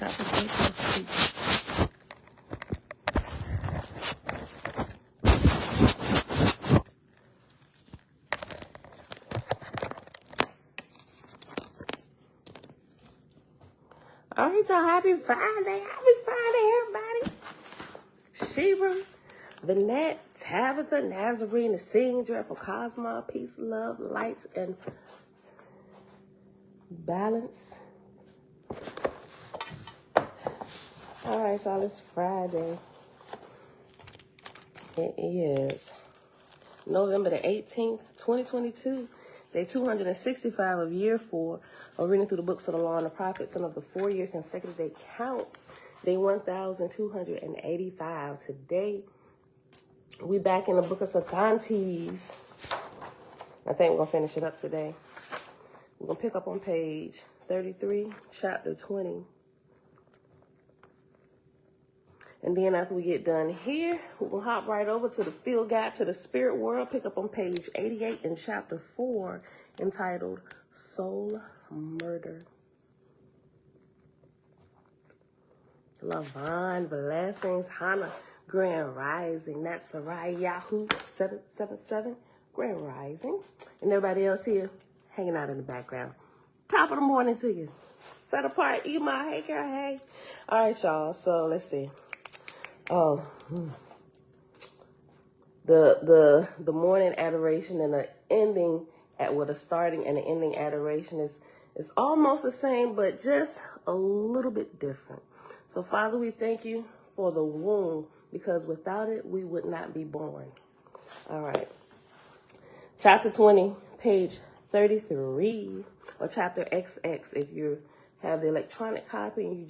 Happy birthday. All right, y'all. Happy Friday. Happy Friday, everybody. Sheba, the Net, Tabitha, Nazarene, the Sing, Dreadful Cosmo, Peace, Love, Lights, and Balance. All right, y'all. It's Friday. It is November the 18th, 2022. Day 265 of year 4 of reading through the books of the law and the prophets and of the 4-year consecutive day counts. Day 1285. Today, we back in the book of Sathantes. I think we're going to finish it up today. We're going to pick up on page 33, chapter 20. And then after we get done here, we're going to hop right over to the field guide to the spirit world. Pick up on page 88 in chapter 4, entitled Soul Murder. Lavon, blessings, Hannah, Grand Rising. That's Sarai Yahoo 777, Grand Rising. And everybody else here hanging out in the background. Top of the morning to you. Set apart, Ema. Hey, girl, hey. All right, y'all. So let's see. Oh, the morning adoration and the ending the starting and the ending adoration is almost the same, but just a little bit different. So, Father, we thank you for the womb, because without it, we would not be born. All right. Chapter 20, page 33, or chapter XX if you have the electronic copy and you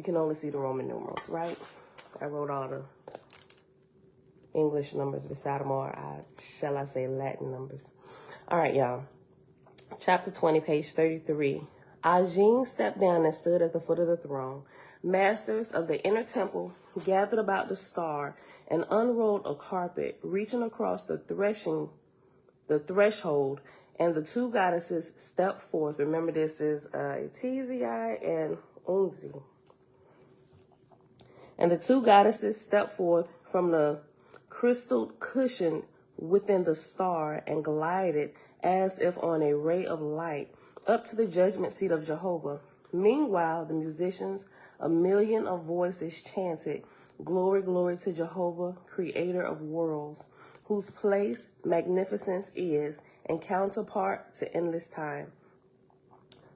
can only see the Roman numerals, right? I wrote all the English numbers beside them, or shall I say Latin numbers. All right, y'all. Chapter 20, page 33. Ajin stepped down and stood at the foot of the throne. Masters of the inner temple gathered about the star and unrolled a carpet, reaching across the threshold, and the two goddesses stepped forth. Remember, this is Tizii and Unzi. And the two goddesses stepped forth from the crystal cushion within the star and glided as if on a ray of light up to the judgment seat of Jehovah. Meanwhile, the musicians, a million of voices, chanted, "Glory, glory to Jehovah, creator of worlds, whose place magnificence is and counterpart to endless time.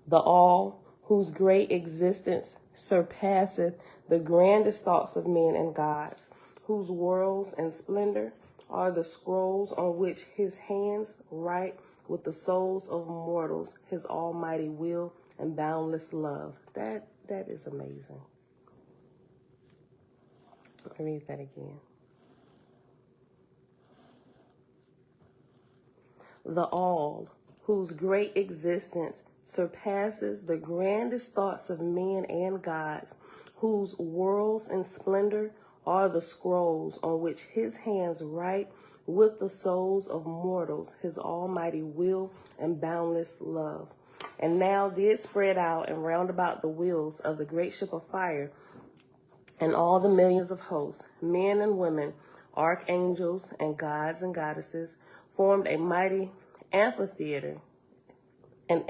The all, whose great existence surpasseth the grandest thoughts of men and gods, whose worlds and splendor are the scrolls on which his hands write with the souls of mortals his almighty will and boundless love." That is amazing. Let me read that again. The all, whose great existence surpasses the grandest thoughts of men and gods, whose worlds and splendor are the scrolls on which his hands write with the souls of mortals his almighty will and boundless love. And now did spread out and round about the wheels of the great ship of fire, and all the millions of hosts, men and women, archangels and gods and goddesses, formed a mighty amphitheater, in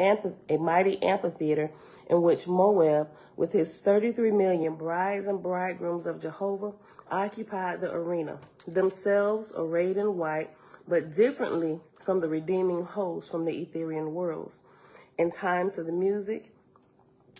which Moab, with his 33 million brides and bridegrooms of Jehovah, occupied the arena, themselves arrayed in white, but differently from the redeeming hosts from the Etherian worlds. In time to the music,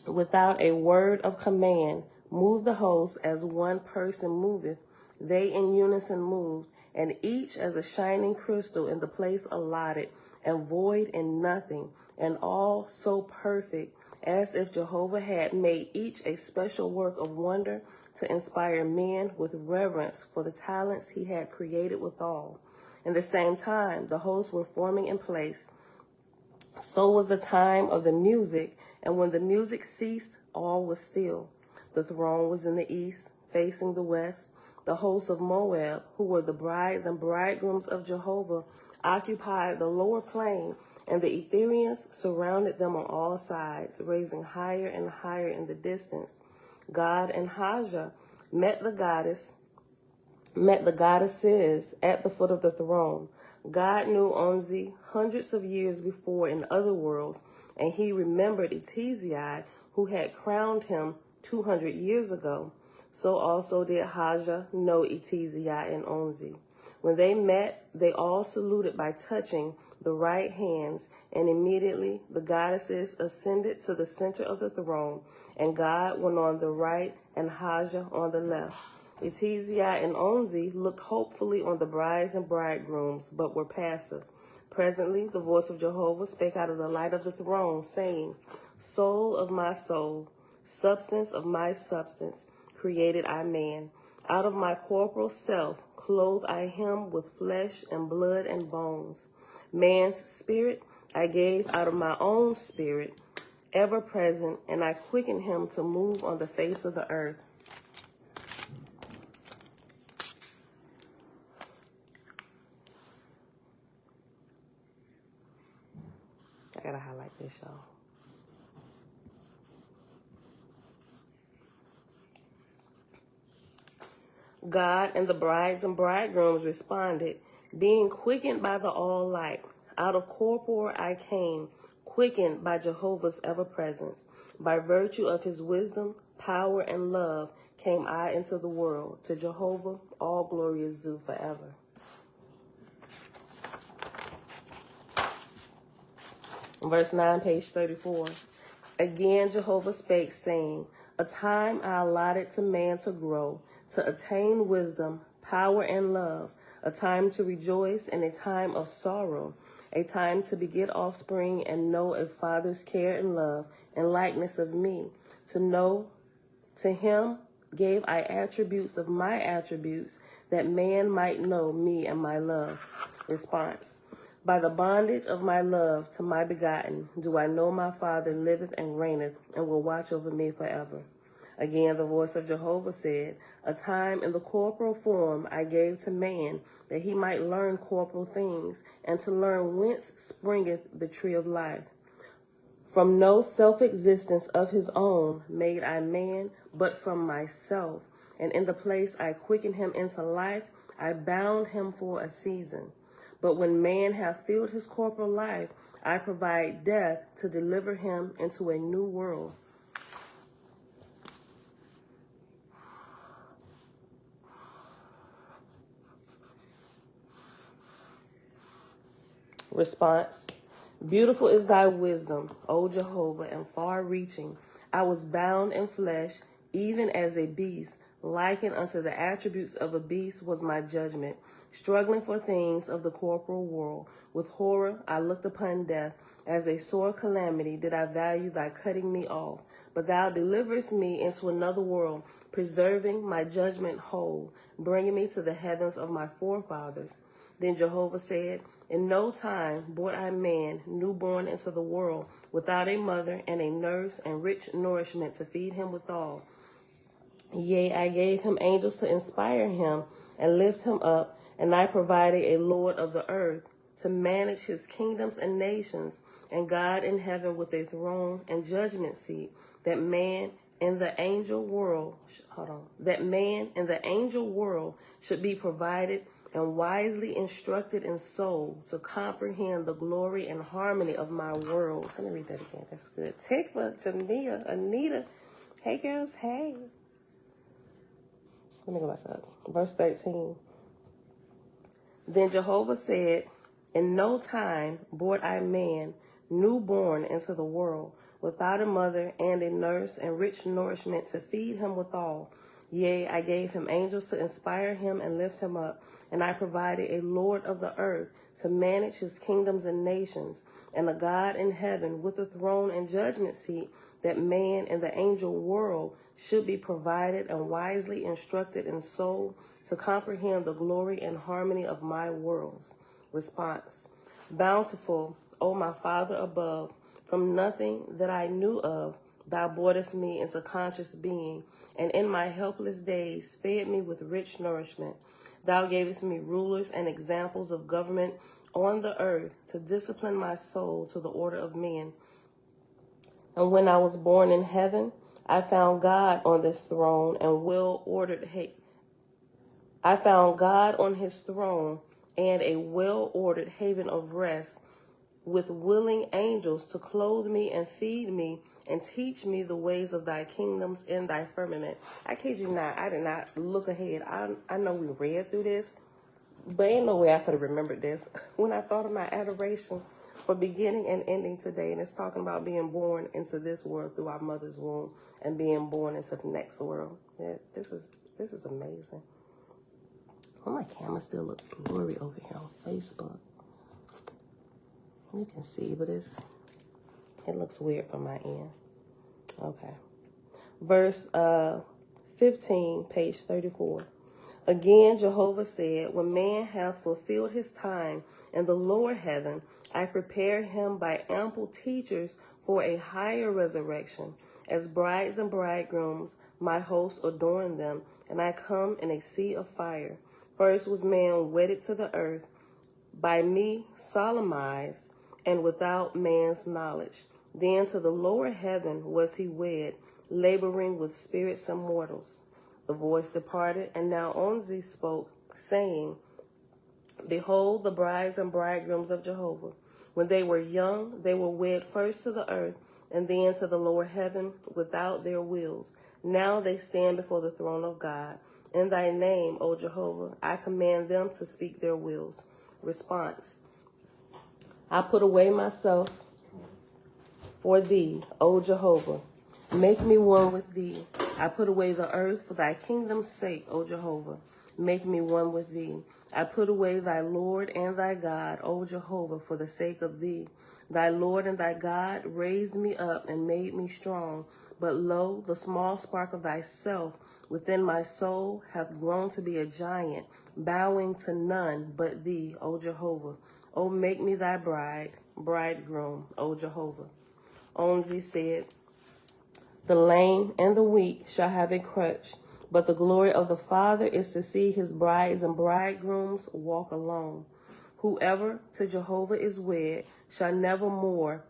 without a word of command, moved the hosts as one person moveth. They in unison moved, and each as a shining crystal in the place allotted, and void in nothing, and all so perfect, as if Jehovah had made each a special work of wonder to inspire men with reverence for the talents he had created withal. In the same time, the hosts were forming in place. So was the time of the music, and when the music ceased, all was still. The throne was in the east, facing the west. The hosts of Moab, who were the brides and bridegrooms of Jehovah, occupied the lower plain, and the Etherians surrounded them on all sides, raising higher and higher in the distance. God and Haja met the goddesses at the foot of the throne. God knew Onzi hundreds of years before in other worlds, and he remembered Etizai, who had crowned him 200 years ago. So also did Haja know Etizai and Onzi. When they met, they all saluted by touching the right hands, and immediately the goddesses ascended to the center of the throne, and God went on the right and Haja on the left. Etizai and Onzi looked hopefully on the brides and bridegrooms, but were passive. Presently, the voice of Jehovah spake out of the light of the throne, saying, Soul of my soul, substance of my substance, created I man. Out of my corporal self clothe I him with flesh and blood and bones. Man's spirit I gave out of my own spirit, ever present, and I quickened him to move on the face of the earth. I gotta highlight this, y'all. God and the brides and bridegrooms responded, being quickened by the all light. Out of corpore I came, quickened by Jehovah's ever-presence. By virtue of his wisdom, power, and love came I into the world. To Jehovah all glory is due forever. Verse 9, page 34. Again Jehovah spake, saying, A time I allotted to man to grow, to attain wisdom, power, and love, a time to rejoice and a time of sorrow, a time to beget offspring and know a father's care and love and likeness of me. To him gave I attributes of my attributes, that man might know me and my love. Response. By the bondage of my love to my begotten, do I know my Father liveth and reigneth, and will watch over me forever. Again the voice of Jehovah said, A time in the corporal form I gave to man, that he might learn corporal things, and to learn whence springeth the tree of life. From no self-existence of his own made I man, but from myself. And in the place I quickened him into life, I bound him for a season. But when man hath filled his corporal life, I provide death to deliver him into a new world. Response. Beautiful is thy wisdom, O Jehovah, and far-reaching. I was bound in flesh, even as a beast. Likened unto the attributes of a beast was my judgment. Struggling for things of the corporal world, with horror I looked upon death. As a sore calamity did I value thy cutting me off. But thou deliverest me into another world, preserving my judgment whole, bringing me to the heavens of my forefathers. Then Jehovah said, In no time brought I man newborn into the world, without a mother and a nurse and rich nourishment to feed him withal. Yea, I gave him angels to inspire him and lift him up, and I provided a Lord of the earth to manage his kingdoms and nations, and God in heaven with a throne and judgment seat, that man in the angel world, should be provided and wisely instructed in soul to comprehend the glory and harmony of my worlds. Let me read that again. That's good. Tikva, Jamia, Anita. Hey, girls. Hey. Let me go back up. Verse 13. Then Jehovah said, In no time brought I man newborn into the world, without a mother and a nurse and rich nourishment to feed him withal. Yea, I gave him angels to inspire him and lift him up, and I provided a Lord of the earth to manage his kingdoms and nations, and a God in heaven with a throne and judgment seat, that man in the angel world should be provided and wisely instructed in soul to comprehend the glory and harmony of my worlds. Response. Bountiful, O my Father above, from nothing that I knew of, thou broughtest me into conscious being, and in my helpless days fed me with rich nourishment. Thou gavest me rulers and examples of government on the earth to discipline my soul to the order of men. And when I was born in heaven, I found God on this throne and I found God on his throne and a well-ordered haven of rest, with willing angels to clothe me and feed me and teach me the ways of thy kingdoms in thy firmament. I kid you not, I did not look ahead. I know we read through this, but ain't no way I could have remembered this when I thought of my adoration for beginning and ending today. And it's talking about being born into this world through our mother's womb and being born into the next world. Yeah, this is amazing. Well, my camera still looks blurry over here on Facebook. You can see, but it looks weird from my end. Okay. Verse 15, page 34. Again, Jehovah said, when man hath fulfilled his time in the lower heaven, I prepare him by ample teachers for a higher resurrection. As brides and bridegrooms, my hosts adorn them, and I come in a sea of fire. First was man wedded to the earth, by me solemnized, and without man's knowledge. Then to the lower heaven was he wed, laboring with spirits and mortals. The voice departed, and now Oahspe spoke, saying, behold, the brides and bridegrooms of Jehovah. When they were young, they were wed first to the earth, and then to the lower heaven without their wills. Now they stand before the throne of God. In thy name, O Jehovah, I command them to speak their wills. Response. I put away myself for thee, O Jehovah. Make me one with thee. I put away the earth for thy kingdom's sake, O Jehovah. Make me one with thee. I put away thy Lord and thy God, O Jehovah, for the sake of thee. Thy Lord and thy God raised me up and made me strong. But lo, the small spark of thyself within my soul hath grown to be a giant, bowing to none but thee, O Jehovah. O make me thy bridegroom, O Jehovah. Oahspe said, the lame and the weak shall have a crutch, but the glory of the Father is to see his brides and bridegrooms walk alone. Whoever to Jehovah is wed shall never more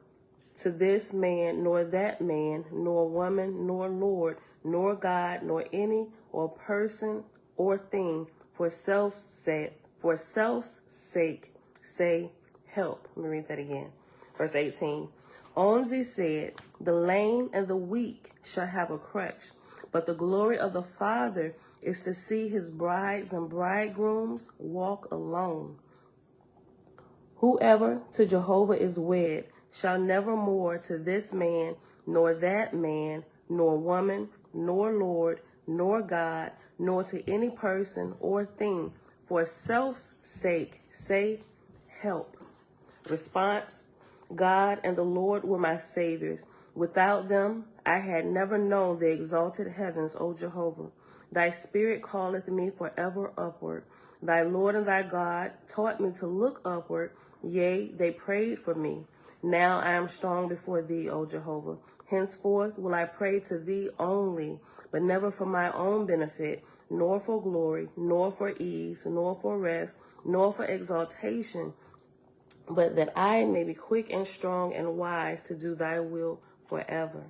to this man, nor that man, nor woman, nor lord, nor God, nor any or person or thing for self's sake say help. Let me read that again. Verse 18. Oahspe said, the lame and the weak shall have a crutch, but the glory of the Father is to see his brides and bridegrooms walk alone. Whoever to Jehovah is wed shall never more to this man, nor that man, nor woman, nor lord, nor God, nor to any person or thing for self's sake say help. Response. God and the Lord were my saviors. Without them, I had never known the exalted heavens, O Jehovah. Thy spirit calleth me forever upward. Thy Lord and thy God taught me to look upward. Yea, they prayed for me. Now I am strong before thee, O Jehovah. Henceforth will I pray to thee only, but never for my own benefit, nor for glory, nor for ease, nor for rest, nor for exaltation, but that I may be quick and strong and wise to do thy will forever.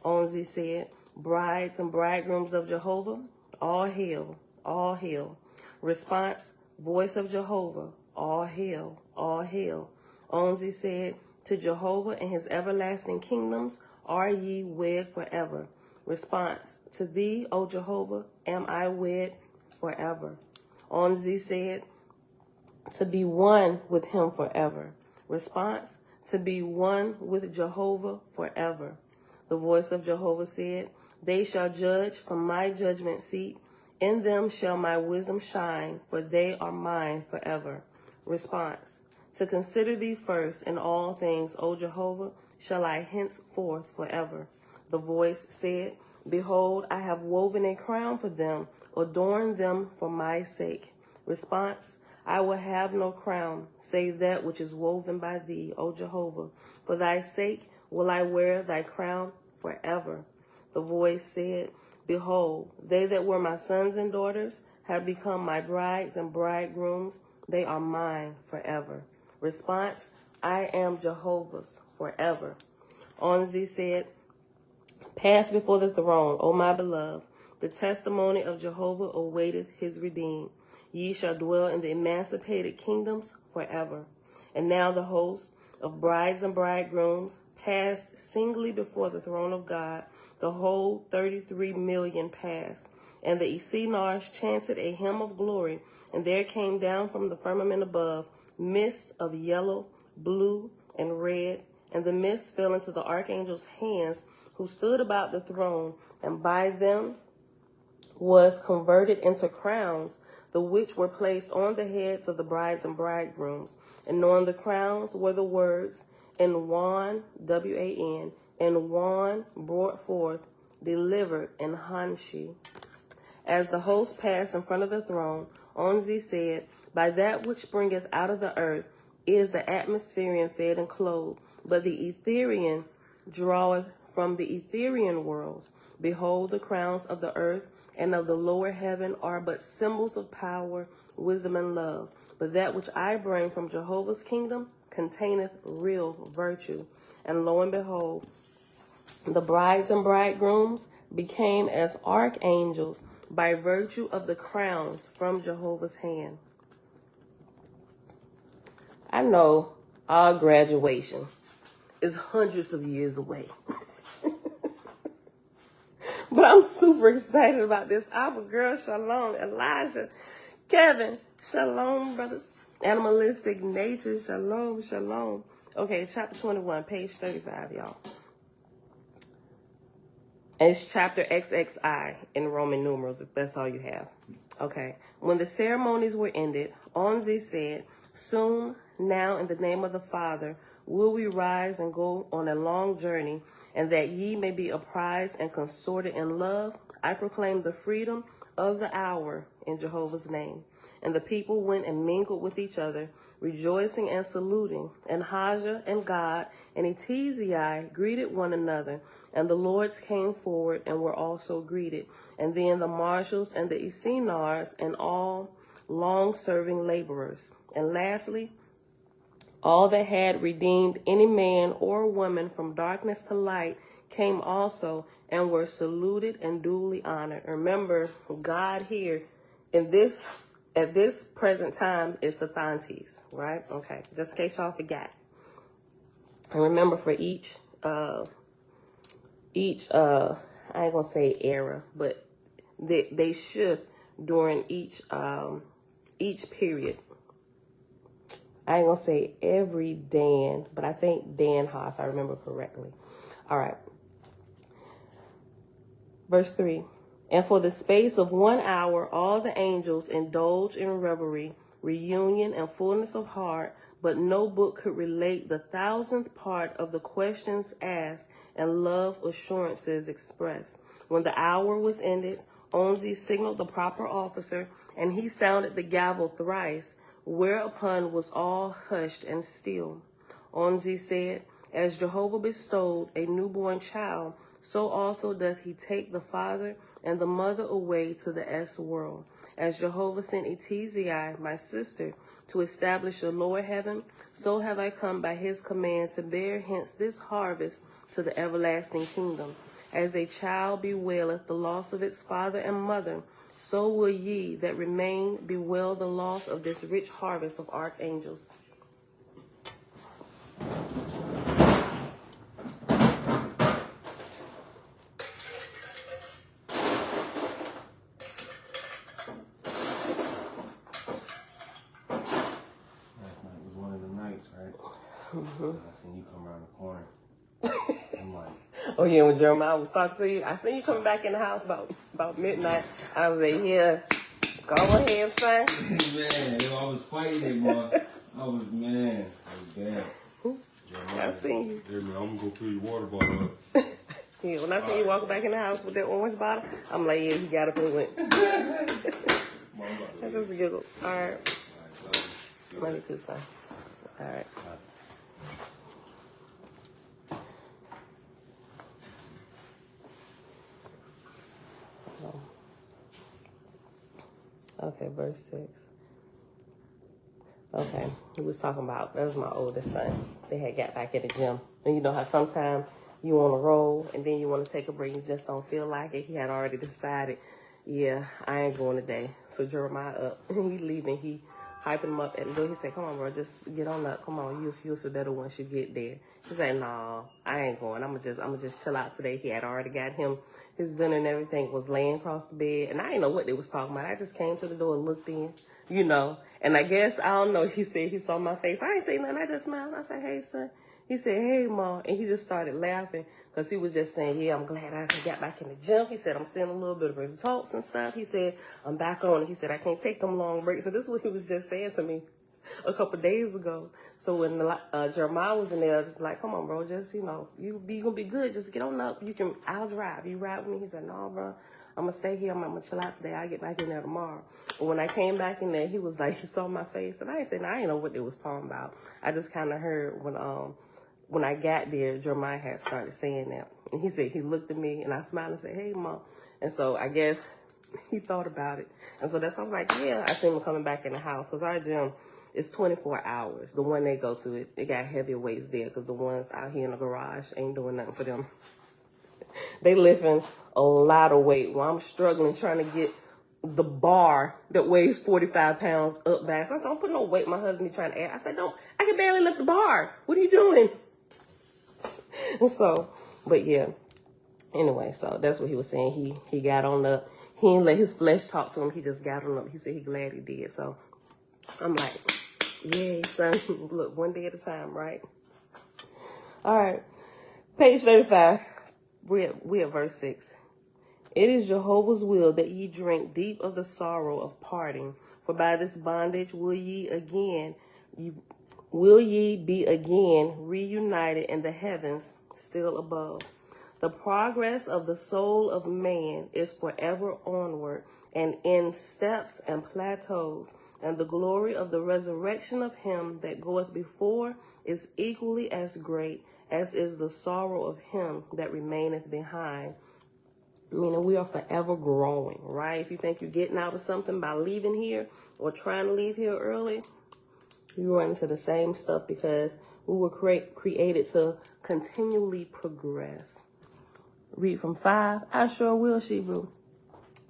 Oahspe said, brides and bridegrooms of Jehovah, all hail, all hail. Response, voice of Jehovah, all hail, all hail. Oahspe said, to Jehovah and his everlasting kingdoms are ye wed forever. Response, to thee, O Jehovah, am I wed forever. Oahspe said, to be one with him forever. Response, to be one with Jehovah forever. The voice of Jehovah said, they shall judge from my judgment seat. In them shall my wisdom shine, for they are mine forever. Response, to consider thee first in all things, O Jehovah, shall I henceforth forever. The voice said, behold, I have woven a crown for them, adorned them for my sake. Response, I will have no crown, save that which is woven by thee, O Jehovah. For thy sake will I wear thy crown forever. The voice said, behold, they that were my sons and daughters have become my brides and bridegrooms. They are mine forever. Response, I am Jehovah's forever. Onzi said, pass before the throne, O my beloved. The testimony of Jehovah awaiteth his redeemed. Ye shall dwell in the emancipated kingdoms forever. And now the host of brides and bridegrooms passed singly before the throne of God. The whole 33 million passed. And the Esenars chanted a hymn of glory. And there came down from the firmament above mists of yellow, blue, and red. And the mist fell into the archangel's hands, who stood about the throne, and by them was converted into crowns, the which were placed on the heads of the brides and bridegrooms. And on the crowns were the words, in Wan, W-A-N, and Wan brought forth, delivered, and Hanshi. As the host passed in front of the throne, Onzi said, by that which springeth out of the earth is the atmospherian fed and clothed, but the Etherian draweth from the Etherian worlds. Behold, the crowns of the earth and of the lower heaven are but symbols of power, wisdom, and love. But that which I bring from Jehovah's kingdom containeth real virtue. And lo and behold, the brides and bridegrooms became as archangels by virtue of the crowns from Jehovah's hand. I know our graduation is hundreds of years away. But I'm super excited about this. Our girl, Shalom, Elijah, Kevin, Shalom, brothers. Animalistic nature, Shalom, Shalom. Okay, chapter 21, page 35, y'all. And it's chapter XXI in Roman numerals, if that's all you have. Okay. When the ceremonies were ended, Onzi said, soon, now, in the name of the Father, will we rise and go on a long journey, and that ye may be apprised and consorted in love, I proclaim the freedom of the hour in Jehovah's name. And the people went and mingled with each other, rejoicing and saluting. And Haja and God and Etizai greeted one another, and the lords came forward and were also greeted. And then the marshals and the Esenars and all long-serving laborers. And lastly, all that had redeemed any man or woman from darkness to light came also and were saluted and duly honored. Remember, God here at this present time is Athantes, right? Okay, just in case y'all forgot. And remember, for each I ain't gonna say era, but they shift during each period. I ain't gonna say every Dan, but I think Dan Ha, if I remember correctly. All right. Verse 3. And for the space of 1 hour, all the angels indulged in revelry, reunion, and fullness of heart, but no book could relate the 1,000th part of the questions asked and love assurances expressed. When the hour was ended, Onzi signaled the proper officer, and he sounded the gavel thrice, whereupon was all hushed and still. Onzi said, as Jehovah bestowed a newborn child, so also doth he take the father and the mother away to the S world. As Jehovah sent Etizai, my sister, to establish the lower heaven, so have I come by his command to bear hence this harvest to the everlasting kingdom. As a child bewaileth the loss of its father and mother, so will ye that remain bewail the loss of this rich harvest of archangels. I seen you come around the corner. I'm like, oh yeah, when Jeremiah was talking to you, I seen you coming back in the house about midnight. I was like, yeah, go ahead, son. man, I was fighting it, boy. I was bad. I seen you. Yeah, man, I'm gonna go fill your water bottle up. Yeah, when I seen you walking back in the house with that orange bottle, I'm like, yeah, he got up and went. That's just a giggle. All right. Love you too, son. All right. Okay, verse 6. Okay, he was talking about, that was my oldest son. They had got back at the gym. And you know how sometimes you want to roll and then you want to take a break. You just don't feel like it. He had already decided, yeah, I ain't going today. So Jeremiah up, he leaving. He hyping him up at the door. He said, come on, bro, just get on up. Come on, you'll feel better once you get there. He said, no, I ain't going. I'm gonna just chill out today. He had already got him his dinner and everything, was laying across the bed. And I didn't know what they was talking about. I just came to the door and looked in, you know. And I guess, I don't know, he said he saw my face. I ain't say nothing. I just smiled. I said, hey, son. He said, hey, Mom. And he just started laughing because he was just saying, yeah, I'm glad I got back in the gym. He said, I'm seeing a little bit of results and stuff. He said, I'm back on it. He said, I can't take them long breaks. So this is what he was just saying to me a couple of days ago. So when Jeremiah was in there, like, come on, bro, just, you know, you gonna be good. Just get on up. I'll drive. You ride with me? He said, no, bro, I'm gonna stay here. I'm gonna chill out today. I'll get back in there tomorrow. But when I came back in there, he was like, he saw my face. And I ain't saying, I didn't know what they was talking about. I just kind of heard when I got there, Jeremiah had started saying that. And he said, he looked at me and I smiled and said, hey, Mom. And so I guess he thought about it. And so that's why I was like, yeah, I seen him coming back in the house. Because our gym is 24 hours. The one they go to, it got heavier weights there because the ones out here in the garage ain't doing nothing for them. They lifting a lot of weight while I'm struggling trying to get the bar that weighs 45 pounds up back. So I don't put no weight. My husband be trying to add. I said, I can barely lift the bar. What are you doing? So, but yeah. Anyway, so that's what he was saying. He got on up. He didn't let his flesh talk to him. He just got on up. He said he glad he did. So I'm like, yay, son. Look, one day at a time, right? All right. Page 35. We at verse 6. It is Jehovah's will that ye drink deep of the sorrow of parting, for by this bondage will ye be again reunited in the heavens still above. The progress of the soul of man is forever onward and in steps and plateaus, and the glory of the resurrection of him that goeth before is equally as great as is the sorrow of him that remaineth behind. Meaning we are forever growing, right? If you think you're getting out of something by leaving here or trying to leave here early, you run into the same stuff because we were created to continually progress. Read from 5. I sure will, Shebrew.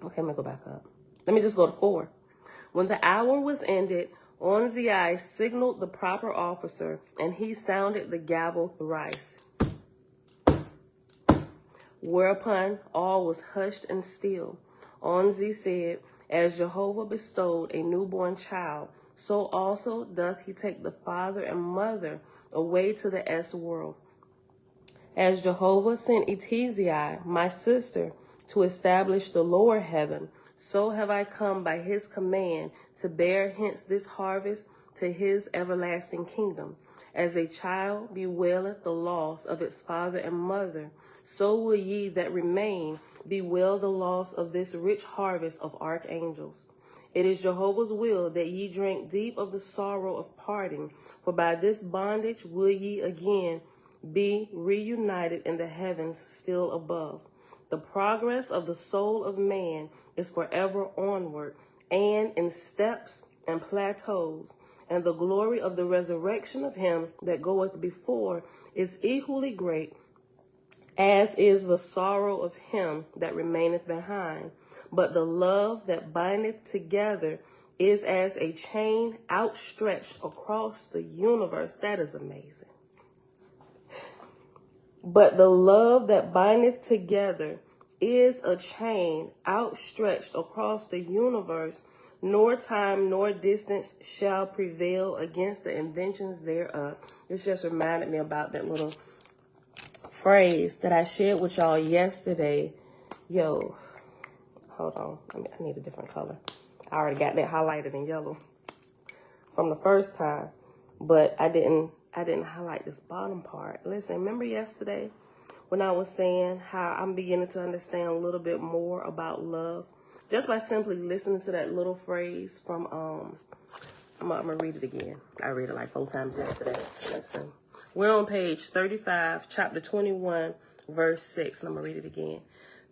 Okay, let me go back up. Let me just go to 4. When the hour was ended, Oahspe signaled the proper officer, and he sounded the gavel thrice. Whereupon all was hushed and still. Oahspe said, as Jehovah bestowed a newborn child, so also doth he take the father and mother away to the S world. As Jehovah sent Etizai, my sister, to establish the lower heaven, so have I come by his command to bear hence this harvest to his everlasting kingdom. As a child bewaileth the loss of its father and mother, so will ye that remain bewail the loss of this rich harvest of archangels. It is Jehovah's will that ye drink deep of the sorrow of parting, for by this bondage will ye again be reunited in the heavens still above. The progress of the soul of man is forever onward and in steps and plateaus, and the glory of the resurrection of him that goeth before is equally great as is the sorrow of him that remaineth behind. But the love that bindeth together is as a chain outstretched across the universe. That is amazing. But the love that bindeth together is a chain outstretched across the universe, nor time nor distance shall prevail against the inventions thereof. This just reminded me about that little phrase that I shared with y'all yesterday. Yo, hold on. I need a different color. I already got that highlighted in yellow from the first time, but I didn't highlight this bottom part. Listen, remember yesterday when I was saying how I'm beginning to understand a little bit more about love just by simply listening to that little phrase from, I'm gonna read it again. I read it like 4 times yesterday. Listen, we're on page 35, chapter 21, verse 6. And I'm gonna read it again.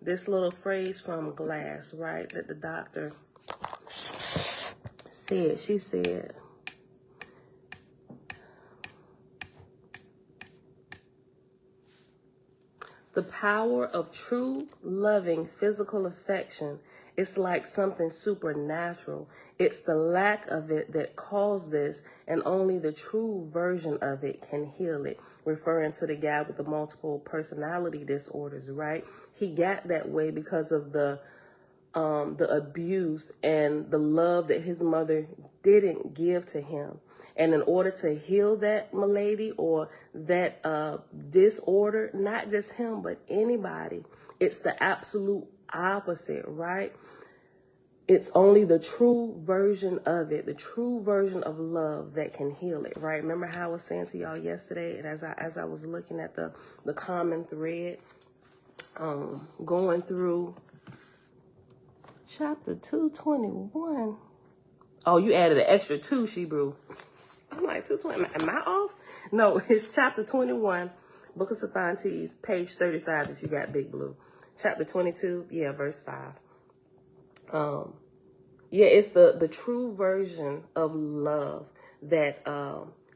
This little phrase from Glass, right, that the doctor said. She said, The power of true, loving physical affection is like something supernatural. It's the lack of it that caused this, and only the true version of it can heal it. Referring to the guy with the multiple personality disorders, right? He got that way because of the abuse and the love that his mother didn't give to him. And in order to heal that malady or that disorder, not just him, but anybody, it's the absolute opposite, right? It's only the true version of it, the true version of love that can heal it, right? Remember how I was saying to y'all yesterday, and as I was looking at the common thread, going through chapter 221. Oh, you added an extra 2, Shebrew. I'm like, 220, am I off? No, it's chapter 21, Book of Sathantes, page 35 if you got Big Blue. Chapter 22, yeah, verse 5. Yeah, it's the true version of love that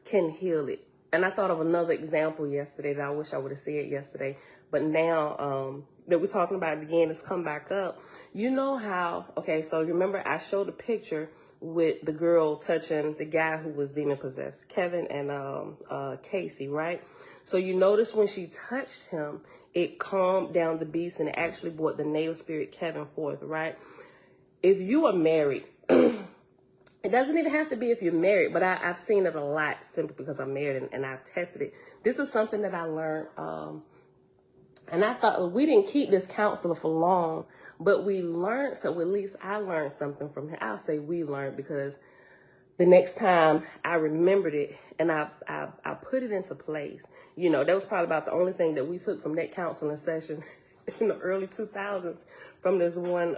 can heal it. And I thought of another example yesterday that I wish I would have said yesterday. But now that we're talking about it again, it's come back up. You know how, okay, so remember I showed a picture with the girl touching the guy who was demon possessed, Kevin and Casey, right? So you notice when she touched him, it calmed down the beast and it actually brought the native spirit Kevin forth, right? If you are married, it doesn't even have to be if you're married, but I've seen it a lot simply because I'm married and I've tested it. This is something that I learned, and I thought, well, we didn't keep this counselor for long, but we learned, so at least I learned something from him. I'll say we learned because the next time I remembered it and I put it into place. You know, that was probably about the only thing that we took from that counseling session in the early 2000s from this one.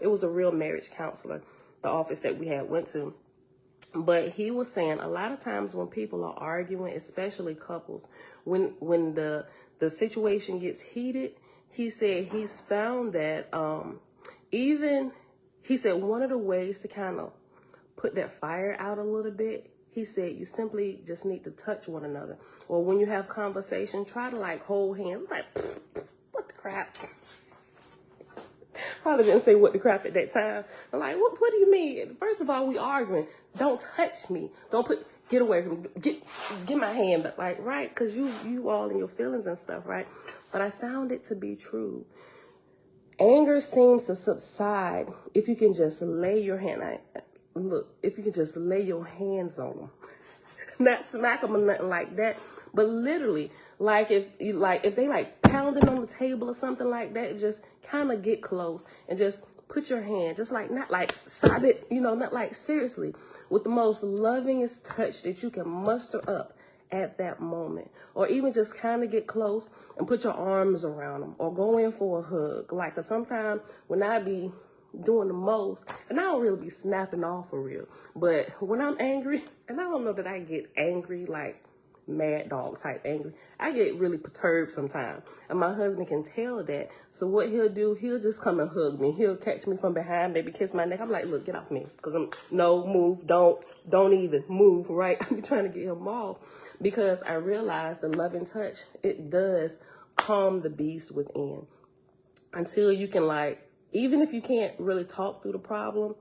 It was a real marriage counselor, the office that we had went to. But he was saying a lot of times when people are arguing, especially couples, when the situation gets heated, he said he's found that he said one of the ways to kind of put that fire out a little bit, he said you simply just need to touch one another. Or when you have conversation, try to like hold hands. It's like, what the crap? Probably didn't say what the crap at that time. I'm like, what do you mean? First of all, we arguing. Don't touch me. Get away from me. Get my hand. But like, right? Because you all in your feelings and stuff, right? But I found it to be true. Anger seems to subside if you can just lay your hand. If you can just lay your hands on them. Not smack them or nothing like that, but literally, like if they like pounding on the table or something like that, just kind of get close and just put your hand, just like, not like stop it, not like seriously, with the most lovingest touch that you can muster up at that moment. Or even just kind of get close and put your arms around them or go in for a hug. Like, cause sometimes when I be doing the most, and I don't really be snapping off for real, but when I'm angry, and I don't know that I get angry like mad dog type angry, I get really perturbed sometimes, and my husband can tell that. So what he'll do, he'll just come and hug me. He'll catch me from behind, maybe kiss my neck. I'm like, look, get off me, because no, move, don't even move, right? I'm trying to get him off, because I realize the loving touch, it does calm the beast within. Until you can, like, even if you can't really talk through the problem,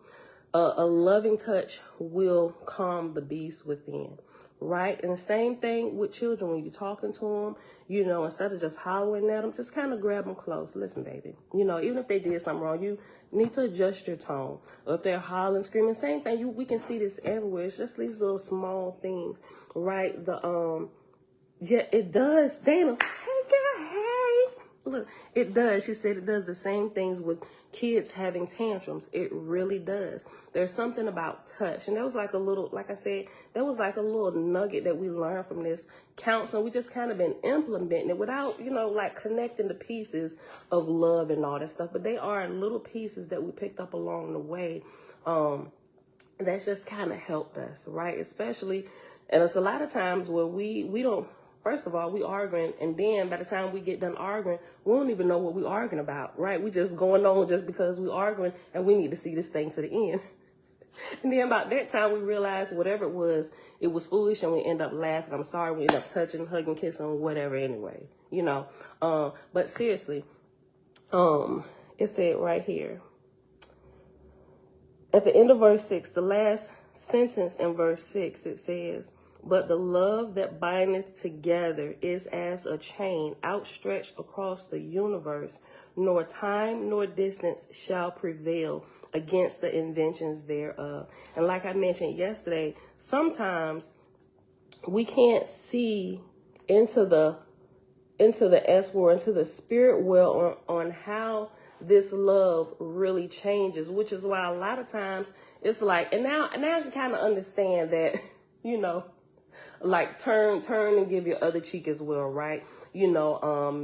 a loving touch will calm the beast within, right? And the same thing with children. When you're talking to them, instead of just hollering at them, just kind of grab them close. Listen, baby, even if they did something wrong, you need to adjust your tone. Or if they're hollering, screaming, same thing. We can see this everywhere. It's just these little small things, right? Yeah, it does. Dana, hey, girl, hey. Look, it does. She said it does the same things with kids having tantrums. It really does. There's something about touch. And that was like a little, like I said, that was like a little nugget that we learned from this counseling. We just kind of been implementing it without, like connecting the pieces of love and all that stuff. But they are little pieces that we picked up along the way. That's just kind of helped us, right? Especially, and it's a lot of times where we don't, first of all, we arguing, and then by the time we get done arguing, we don't even know what we arguing about, right? We just going on just because we arguing, and we need to see this thing to the end. And then about that time, we realized whatever it was foolish, and we end up laughing. I'm sorry, we end up touching, hugging, kissing, whatever anyway, you know. But seriously, it said right here, at the end of verse 6, the last sentence in verse 6, it says, but the love that bindeth together is as a chain outstretched across the universe, nor time nor distance shall prevail against the inventions thereof. And like I mentioned yesterday, sometimes we can't see into the S world, into the spirit world on how this love really changes, which is why a lot of times it's like, and now I can kind of understand that, you know, like turn and give your other cheek as well, right? You know,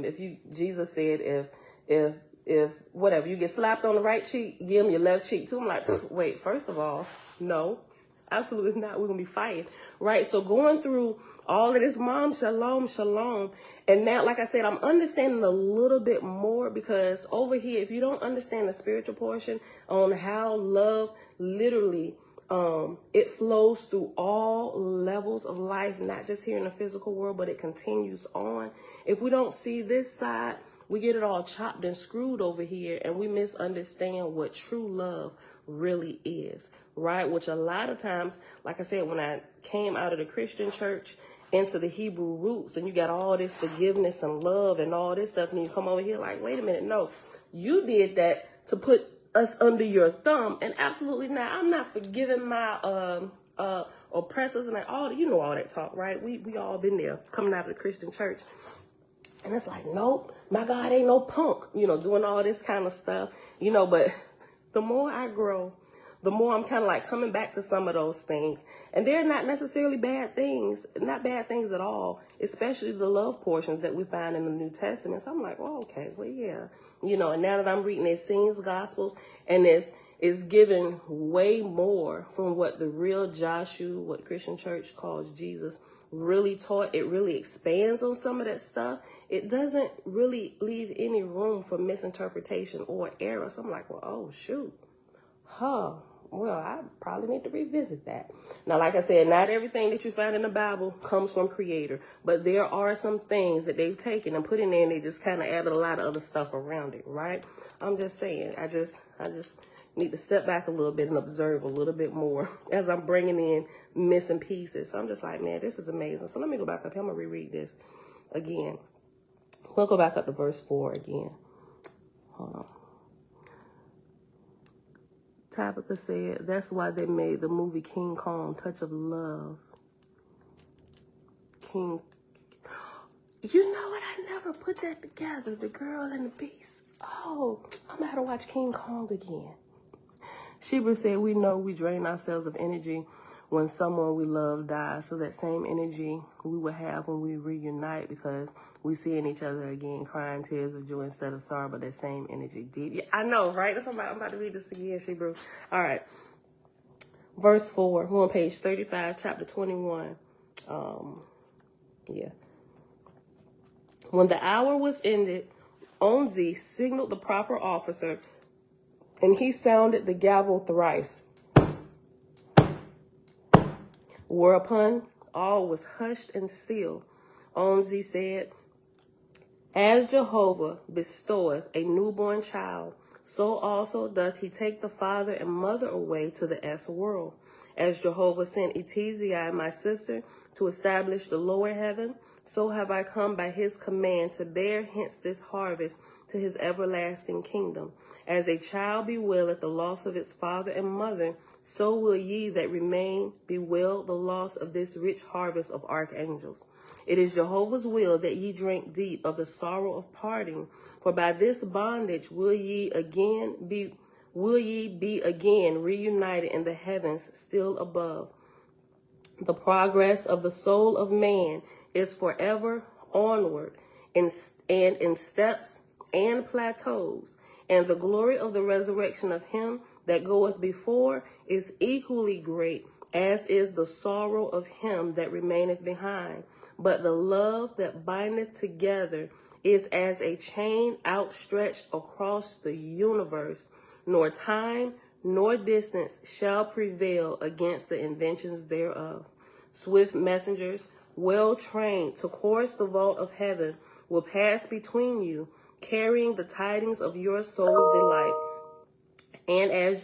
Jesus said if whatever, you get slapped on the right cheek, give him your left cheek too. I'm like, wait, first of all, no, absolutely not. We're gonna be fighting, right? So going through all of this, mom, shalom, and now, like I said, I'm understanding a little bit more, because over here, if you don't understand the spiritual portion on how love literally it flows through all levels of life, not just here in the physical world, but it continues on. If we don't see this side, we get it all chopped and screwed over here, and we misunderstand what true love really is, right? Which a lot of times, like I said, when I came out of the Christian church into the Hebrew roots, and you got all this forgiveness and love and all this stuff, and you come over here like, wait a minute, no, you did that to put us under your thumb, and absolutely not. I'm not forgiving my oppressors and all, you know, all that talk, right? We all been there coming out of the Christian church. And it's like, nope, my God ain't no punk, you know, doing all this kind of stuff, you know. But the more I grow, the more I'm kind of like coming back to some of those things. And they're not necessarily bad things, not bad things at all, especially the love portions that we find in the New Testament. So I'm like, oh, okay, well, yeah. You know, and now that I'm reading Essenes Gospels, and it's given way more from what the real Joshua, what Christian church calls Jesus, really taught. It really expands on some of that stuff. It doesn't really leave any room for misinterpretation or error. So I'm like, well, oh, shoot. Well, I probably need to revisit that. Now, like I said, not everything that you find in the Bible comes from Creator, but there are some things that they've taken and put in there, and they just kind of added a lot of other stuff around it, right? I'm just saying, I just need to step back a little bit and observe a little bit more as I'm bringing in missing pieces. So I'm just like, man, this is amazing. So let me go back up here. I'm going to reread this again. We'll go back up to verse 4 again. Hold on. Tabitha said, that's why they made the movie King Kong, Touch of Love. You know what? I never put that together. The Girl and the Beast. Oh, I'm going to have to watch King Kong again. Sheba said, we know we drain ourselves of energy when someone we love dies. So that same energy we will have when we reunite, because we seeing each other again, crying tears of joy instead of sorrow, but that same energy did. Yeah, I know, right? That's what I'm about to read this again, Sheba. All right. Verse 4, we're on page 35, chapter 21. Yeah. When the hour was ended, Onzi signaled the proper officer, and he sounded the gavel thrice. Whereupon all was hushed and still. Onzi said, as Jehovah bestoweth a newborn child, so also doth he take the father and mother away to the S world. As Jehovah sent Etizai, my sister, to establish the lower heaven, so have I come by his command to bear hence this harvest to his everlasting kingdom. As a child bewaileth the loss of its father and mother, so will ye that remain bewail the loss of this rich harvest of archangels. It is Jehovah's will that ye drink deep of the sorrow of parting, for by this bondage will ye be again reunited in the heavens still above. The progress of the soul of man is forever onward, and in steps and plateaus, and the glory of the resurrection of him that goeth before is equally great, as is the sorrow of him that remaineth behind. But the love that bindeth together is as a chain outstretched across the universe, nor time nor distance shall prevail against the inventions thereof. Swift messengers, well trained to course the vault of heaven, will pass between you, carrying the tidings of your soul's delight. And as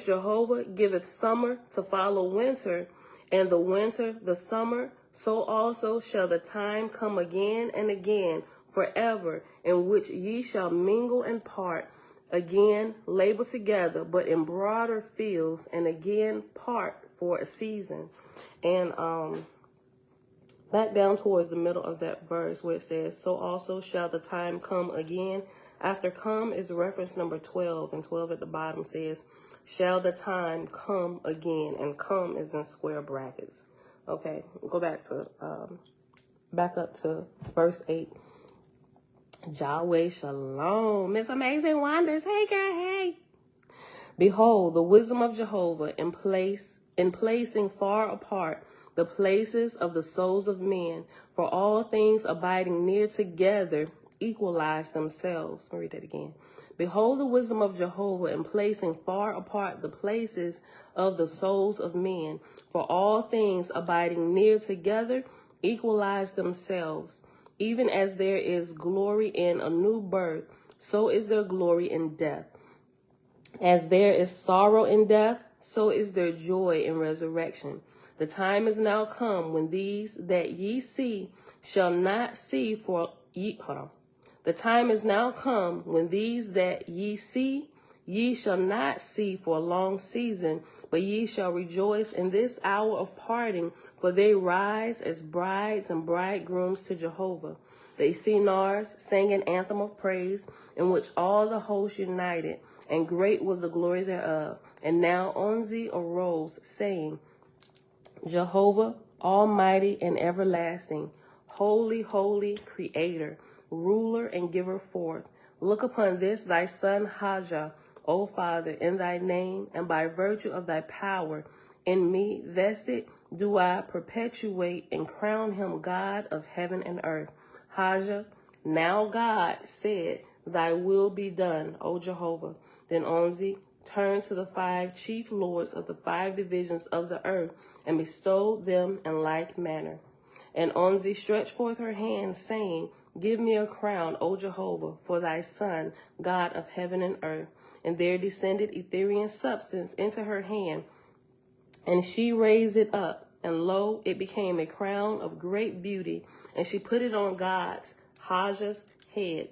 Jehovah giveth summer to follow winter, and the winter the summer, so also shall the time come again and again forever, in which ye shall mingle and part, again labor together, but in broader fields, and again part for a season. And back down towards the middle of that verse where it says, so also shall the time come again. After come is reference number 12, and 12 at the bottom says, shall the time come again, and come is in square brackets. Okay, go back up to verse 8. Yahweh Shalom. Miss Amazing Wonders. Hey girl, hey. Behold, the wisdom of Jehovah in placing far apart the places of the souls of men, for all things abiding near together equalize themselves. Let me read that again. Behold, the wisdom of Jehovah in placing far apart the places of the souls of men, for all things abiding near together equalize themselves. Even as there is glory in a new birth, so is there glory in death. As there is sorrow in death, so is there joy in resurrection. The time is now come when these that ye see shall not see for ye. Hold on. The time is now come when these that ye see, ye shall not see for a long season, but ye shall rejoice in this hour of parting, for they rise as brides and bridegrooms to Jehovah. The Essenars sang an anthem of praise, in which all the hosts united, and great was the glory thereof. And now Onzi arose, saying, Jehovah, almighty and everlasting, holy, holy, creator, ruler and giver forth. Look upon this thy son Hajah, O Father, in thy name, and by virtue of thy power in me vested, do I perpetuate and crown him God of heaven and earth. Hajah, now God said, thy will be done, O Jehovah. Then Onzi turned to the 5 chief lords of the 5 divisions of the earth, and bestowed them in like manner. And Onzi stretched forth her hand, saying, give me a crown, O Jehovah, for thy son, God of heaven and earth. And there descended Ethereal substance into her hand, and she raised it up, and lo, it became a crown of great beauty, and she put it on God's, Hajah's head.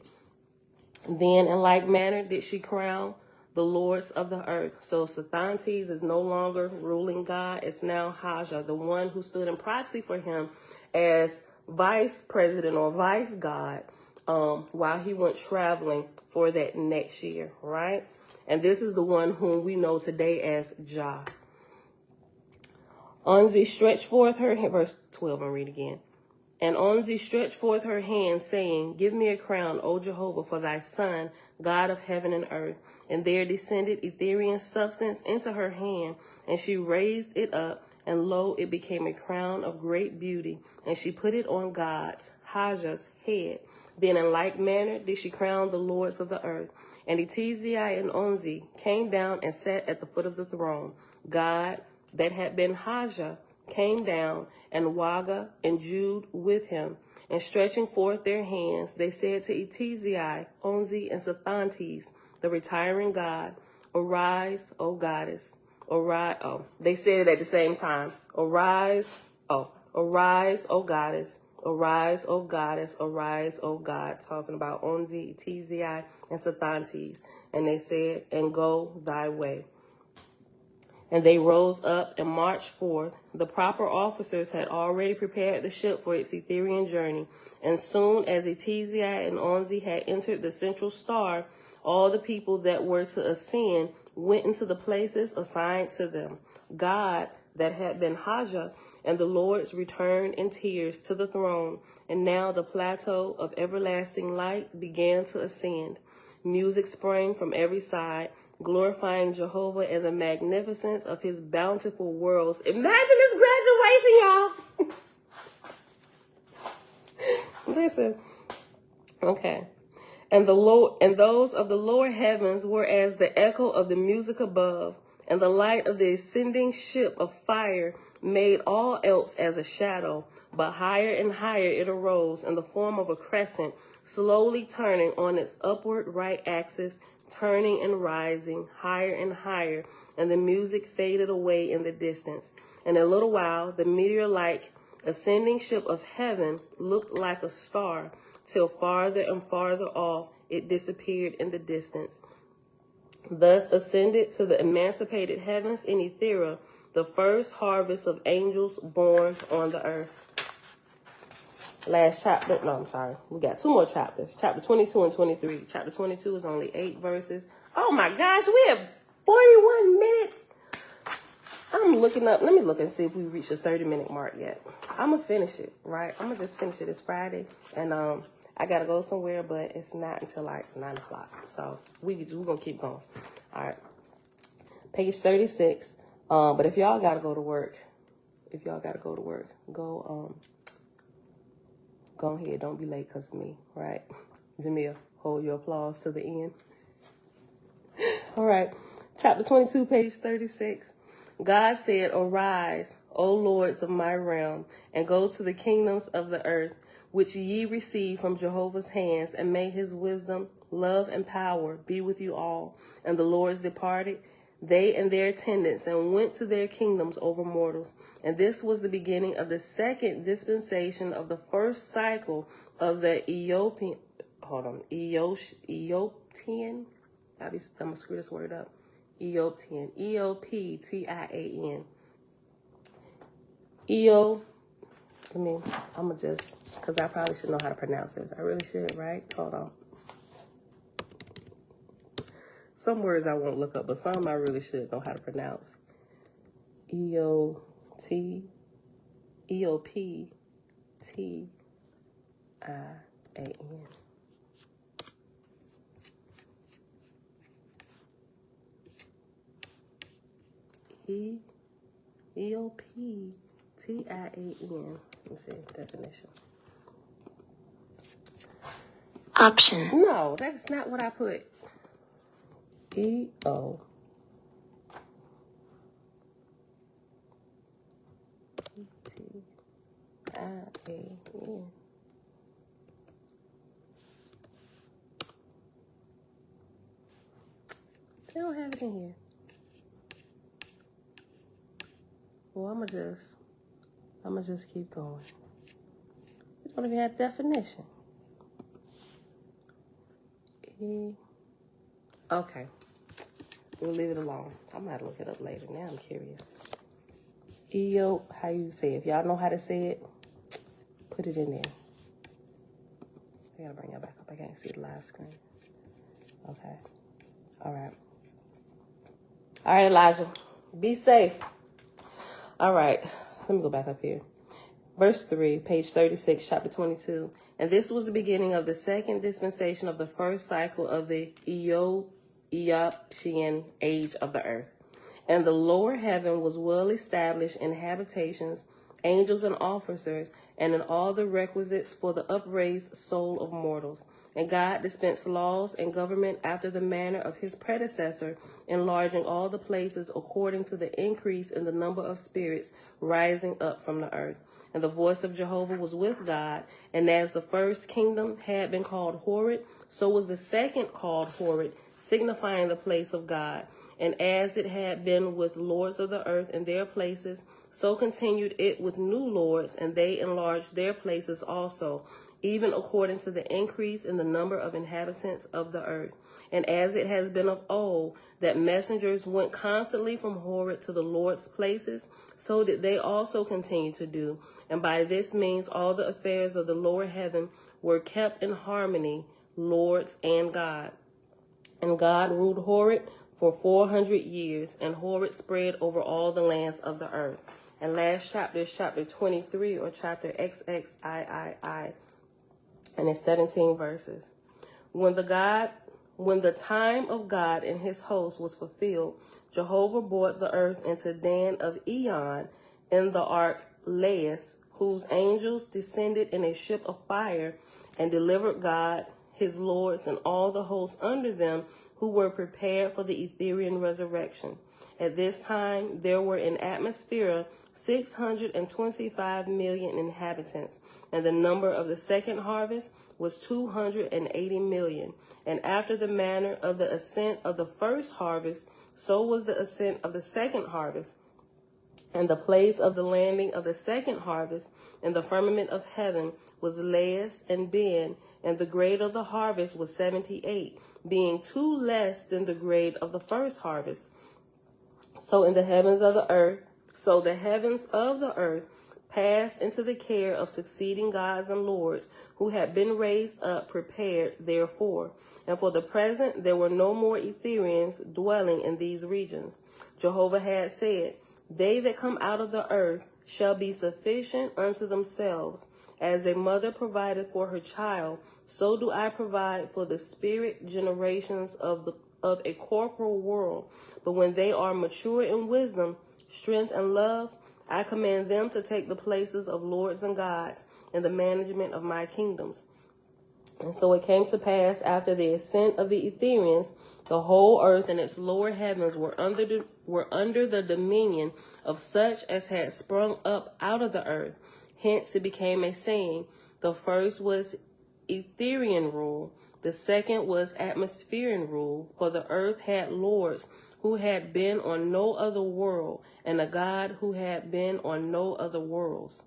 Then in like manner did she crown the lords of the earth. So Sathantes is no longer ruling God. It's now Hajah, the one who stood in proxy for him as vice president or vice God, while he went traveling for that next year, right? And this is the one whom we know today as Jah. Onzi stretched forth her hand, verse 12, I'll read again. And Onzi stretched forth her hand, saying, give me a crown, O Jehovah, for thy son, God of heaven and earth. And there descended Ethereal substance into her hand, and she raised it up, and lo, it became a crown of great beauty, and she put it on God's, Hajah's head. Then in like manner did she crown the lords of the earth. And Etizai and Onzi came down and sat at the foot of the throne. God, that had been Hajah, came down, and Waga and Jude with him. And stretching forth their hands, they said to Etizai, Onzi, and Sathantes, the retiring God, arise, O goddess. Arise, they said it at the same time. Arise, arise, O goddess. Arise, O goddess. Arise, O God. Talking about Onzi, Etizai, and Sathantes. And they said, and go thy way. And they rose up and marched forth. The proper officers had already prepared the ship for its Ethereal journey. And soon as Etizai and Onzi had entered the central star, all the people that were to ascend went into the places assigned to them. God, that had been Hajah, and the lords returned in tears to the throne. And now the plateau of everlasting light began to ascend. Music sprang from every side, glorifying Jehovah and the magnificence of his bountiful worlds. Imagine this graduation, y'all. Listen. Okay. And those of the lower heavens were as the echo of the music above, and the light of the ascending ship of fire made all else as a shadow. But higher and higher it arose in the form of a crescent, slowly turning on its upward right axis, turning and rising higher and higher, and the music faded away in the distance. In a little while, the meteor-like ascending ship of heaven looked like a star, till farther and farther off it disappeared in the distance. Thus ascended to the emancipated heavens in Ethera, the first harvest of angels born on the earth. Last chapter, no, I'm sorry. We got 2 more chapters. Chapter 22 and 23. Chapter 22 is only 8 verses. Oh my gosh, we have 41 minutes. I'm looking up. Let me look and see if we reached the 30-minute mark yet. I'm going to finish it, right? I'm going to just finish it this Friday. And I got to go somewhere, but it's not until like 9 o'clock. So we're going to keep going. All right. Page 36. But if y'all got to go to work, go ahead. Don't be late because of me, right? Jamil, hold your applause to the end. All right. Chapter 22, page 36. God said, "Arise, O lords of my realm, and go to the kingdoms of the earth, which ye receive from Jehovah's hands, and may his wisdom, love, and power be with you all." And the lords departed, they and their attendants, and went to their kingdoms over mortals. And this was the beginning of the second dispensation of the first cycle of the Eopian. Eoptian. I'm gonna screw this word up. Eoptian. Eoptian. I'm gonna just, because I probably should know how to pronounce this. I really should, right? Hold on. Some words I won't look up, but some I really should know how to pronounce. Eoptian. Eoptian. Let's see, definition. Option. No, that's not what I put. E-O. T-I-A-N. They don't have it in here. Well, I'm gonna just keep going. We don't even have definition. Okay. We'll leave it alone. I'm gonna have to look it up later. Now I'm curious. How you say it? If y'all know how to say it, put it in there. I gotta bring y'all back up. I can't see the live screen. Okay. All right. All right, Elijah. Be safe. All right. Let me go back up here. Verse 3, page 36, chapter 22. And this was the beginning of the second dispensation of the first cycle of the Eoptian age of the earth. And the lower heaven was well established in habitations, angels and officers, and in all the requisites for the upraised soul of mortals. And God dispensed laws and government after the manner of his predecessor, enlarging all the places according to the increase in the number of spirits rising up from the earth. And the voice of Jehovah was with God, and as the first kingdom had been called Horeb, so was the second called Horeb, signifying the place of God. And as it had been with lords of the earth in their places, so continued it with new lords, and they enlarged their places also, even according to the increase in the number of inhabitants of the earth. And as it has been of old, that messengers went constantly from Horeb to the Lord's places, so did they also continue to do. And by this means all the affairs of the lower heaven were kept in harmony, lords and God. And God ruled Horeb for 400 years, and Horeb spread over all the lands of the earth. And last chapter is chapter 23, or chapter XXIII, and it's 17 verses. When the time of God and his host was fulfilled, Jehovah brought the earth into Dan of Eon in the ark Lais, whose angels descended in a ship of fire and delivered God his lords, and all the hosts under them who were prepared for the Ethereal resurrection. At this time, there were in Atmosphere 625 million inhabitants, and the number of the second harvest was 280 million. And after the manner of the ascent of the first harvest, so was the ascent of the second harvest. And the place of the landing of the second harvest in the firmament of heaven was Lais and Ben, and the grade of the harvest was 78, being 2 less than the grade of the first harvest. So the heavens of the earth passed into the care of succeeding gods and lords, who had been raised up, prepared therefore. And for the present there were no more Etherians dwelling in these regions. Jehovah had said, they that come out of the earth shall be sufficient unto themselves. As a mother provideth for her child, so do I provide for the spirit generations of a corporal world. But when they are mature in wisdom, strength, and love, I command them to take the places of lords and gods in the management of my kingdoms. And so it came to pass after the ascent of the Etherians, the whole earth and its lower heavens were under the dominion of such as had sprung up out of the earth. Hence it became a saying, the first was Etherian rule, the second was Atmospherian rule, for the earth had lords who had been on no other world, and a God who had been on no other worlds.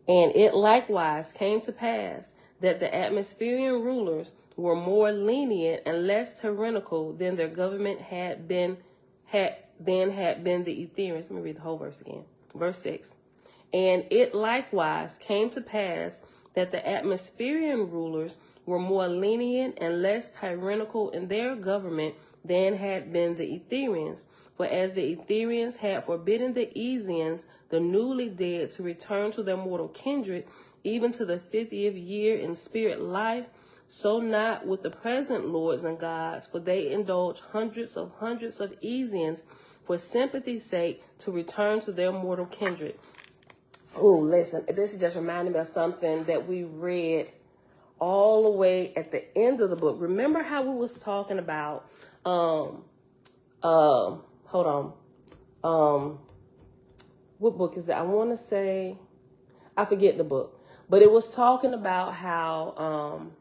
And it likewise came to pass that the Atmospherian rulers were more lenient and less tyrannical than their government had been the Etherians. Let me read the whole verse again. Verse 6. And it likewise came to pass that the Atmospherian rulers were more lenient and less tyrannical in their government than had been the Etherians. For as the Etherians had forbidden the Ezians, the newly dead, to return to their mortal kindred, even to the 50th year in spirit life, so not with the present lords and gods, for they indulge hundreds of Ezians for sympathy's sake to return to their mortal kindred. Oh, listen, this just reminded me of something that we read all the way at the end of the book. Remember how we was talking about, what book is that? I want to say, I forget the book, but it was talking about how,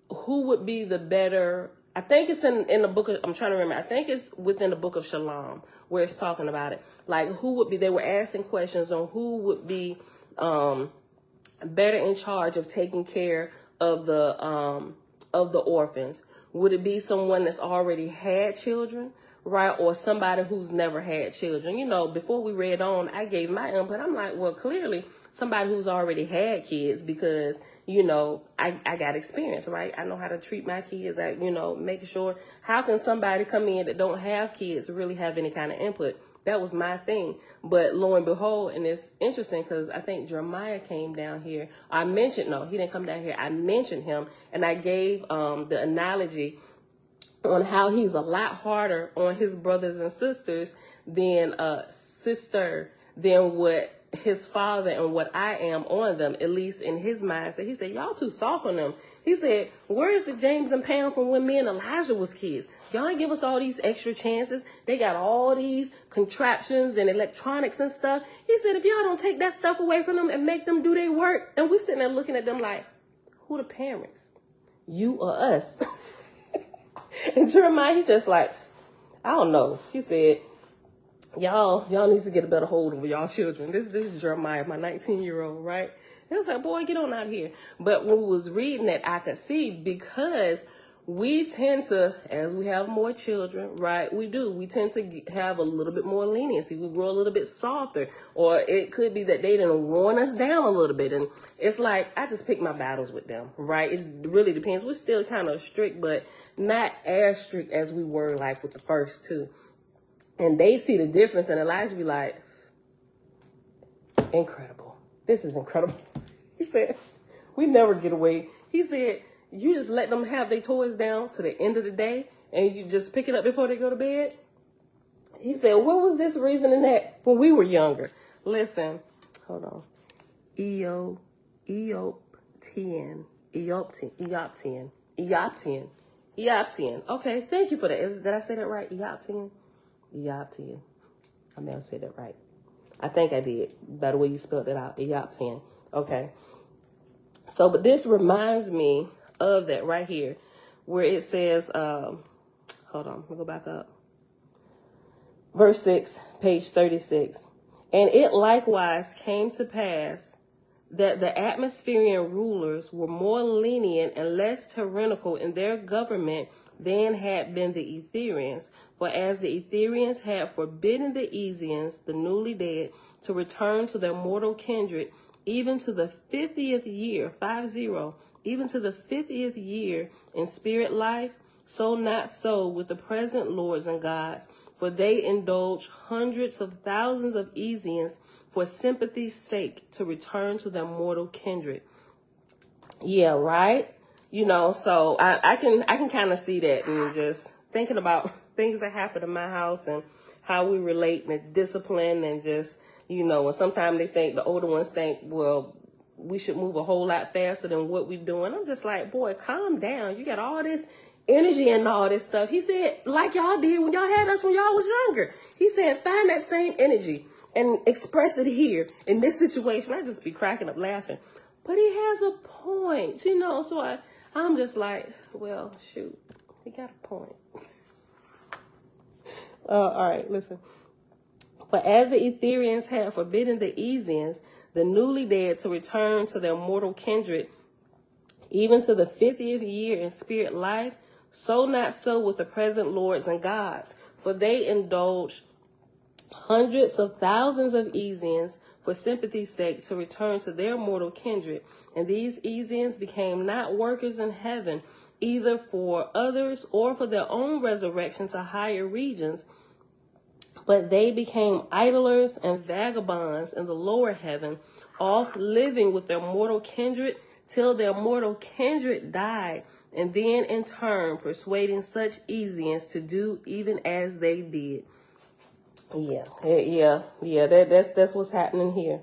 who would be the better, I think it's in the book of, I'm trying to remember, I think it's within the book of Shalom where it's talking about it. Like who would be, they were asking questions on who would be better in charge of taking care of the orphans. Would it be someone that's already had children, right? Or somebody who's never had children? You know, before we read on, I gave my input. I'm like, well, clearly somebody who's already had kids because, you know, I got experience, right? I know how to treat my kids, making sure, how can somebody come in that don't have kids really have any kind of input? That was my thing. But lo and behold, and it's interesting because I think Jeremiah came down here. No, he didn't come down here. I mentioned him and I gave the analogy on how he's a lot harder on his brothers and sisters than what his father and what I am on them, at least in his mindset. He said, y'all too soft on them. He said, where is the James and Pam from when me and Elijah was kids? Y'all ain't give us all these extra chances. They got all these contraptions and electronics and stuff. He said, if y'all don't take that stuff away from them and make them do their work, and we sitting there looking at them like, who the parents? You or us? And Jeremiah, he's just like, I don't know. He said, y'all need to get a better hold over y'all children. This is Jeremiah, my 19-year-old, right? And I was like, boy, get on out of here. But when we was reading that, I could see, because we tend to, as we have more children, right, we tend to have a little bit more leniency. We grow a little bit softer, or it could be that they didn't worn us down a little bit. And it's like, I just pick my battles with them, right? It really depends. We're still kind of strict, but not as strict as we were like with the first two. And they see the difference, and Elijah be like, incredible. This is incredible. He said, we never get away. He said, you just let them have their toys down to the end of the day, and you just pick it up before they go to bed. He said, what was this reason in that when we were younger? Listen, hold on. Eoptian. Okay, thank you for that. Did I say that right? Eoptian. I may have said that right. I think I did, by the way you spelled it out. Eoptian. Okay. So, but this reminds me of that right here, where it says, hold on, we'll go back up. Verse 6, page 36. And it likewise came to pass that the Atmospherian rulers were more lenient and less tyrannical in their government than had been the Etherians. For as the Etherians had forbidden the Ezians, the newly dead, to return to their mortal kindred, even to the 50th year, 50, even to the 50th year in spirit life, so not so with the present lords and gods, for they indulge hundreds of thousands of Ezians for sympathy's sake to return to their mortal kindred. Yeah, right? You know, so I can kind of see that, and just thinking about things that happen in my house and how we relate and discipline, and just, you know, and sometimes the older ones think, well, we should move a whole lot faster than what we're doing. I'm just like, boy, calm down. You got all this energy and all this stuff. He said, like y'all did when y'all had us when y'all was younger. He said, find that same energy and express it here in this situation. I just be cracking up laughing. But he has a point, you know, so I'm just like, well, shoot, he got a point. All right, listen. For as the Etherians had forbidden the Ezians, the newly dead, to return to their mortal kindred, even to the 50th year in spirit life, so not so with the present lords and gods, for they indulge hundreds of thousands of Ezians for sympathy's sake to return to their mortal kindred. And these Ezians became not workers in heaven, either for others or for their own resurrection to higher regions, but they became idlers and vagabonds in the lower heaven, oft living with their mortal kindred till their mortal kindred died, and then in turn persuading such Ezians to do even as they did. Yeah. That's what's happening here.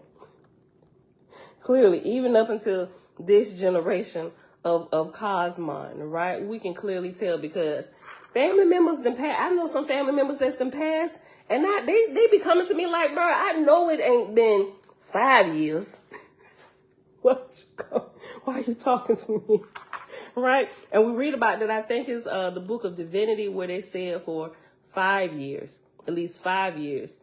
Clearly, even up until this generation of Cosmon, right? We can clearly tell, because family members done passed. I know some family members that's done passed, and they be coming to me like, bro, I know it ain't been 5 years. Why are you talking to me? Right? And we read about that, I think it's the book of Divinity, where they said for 5 years, at least 5 years,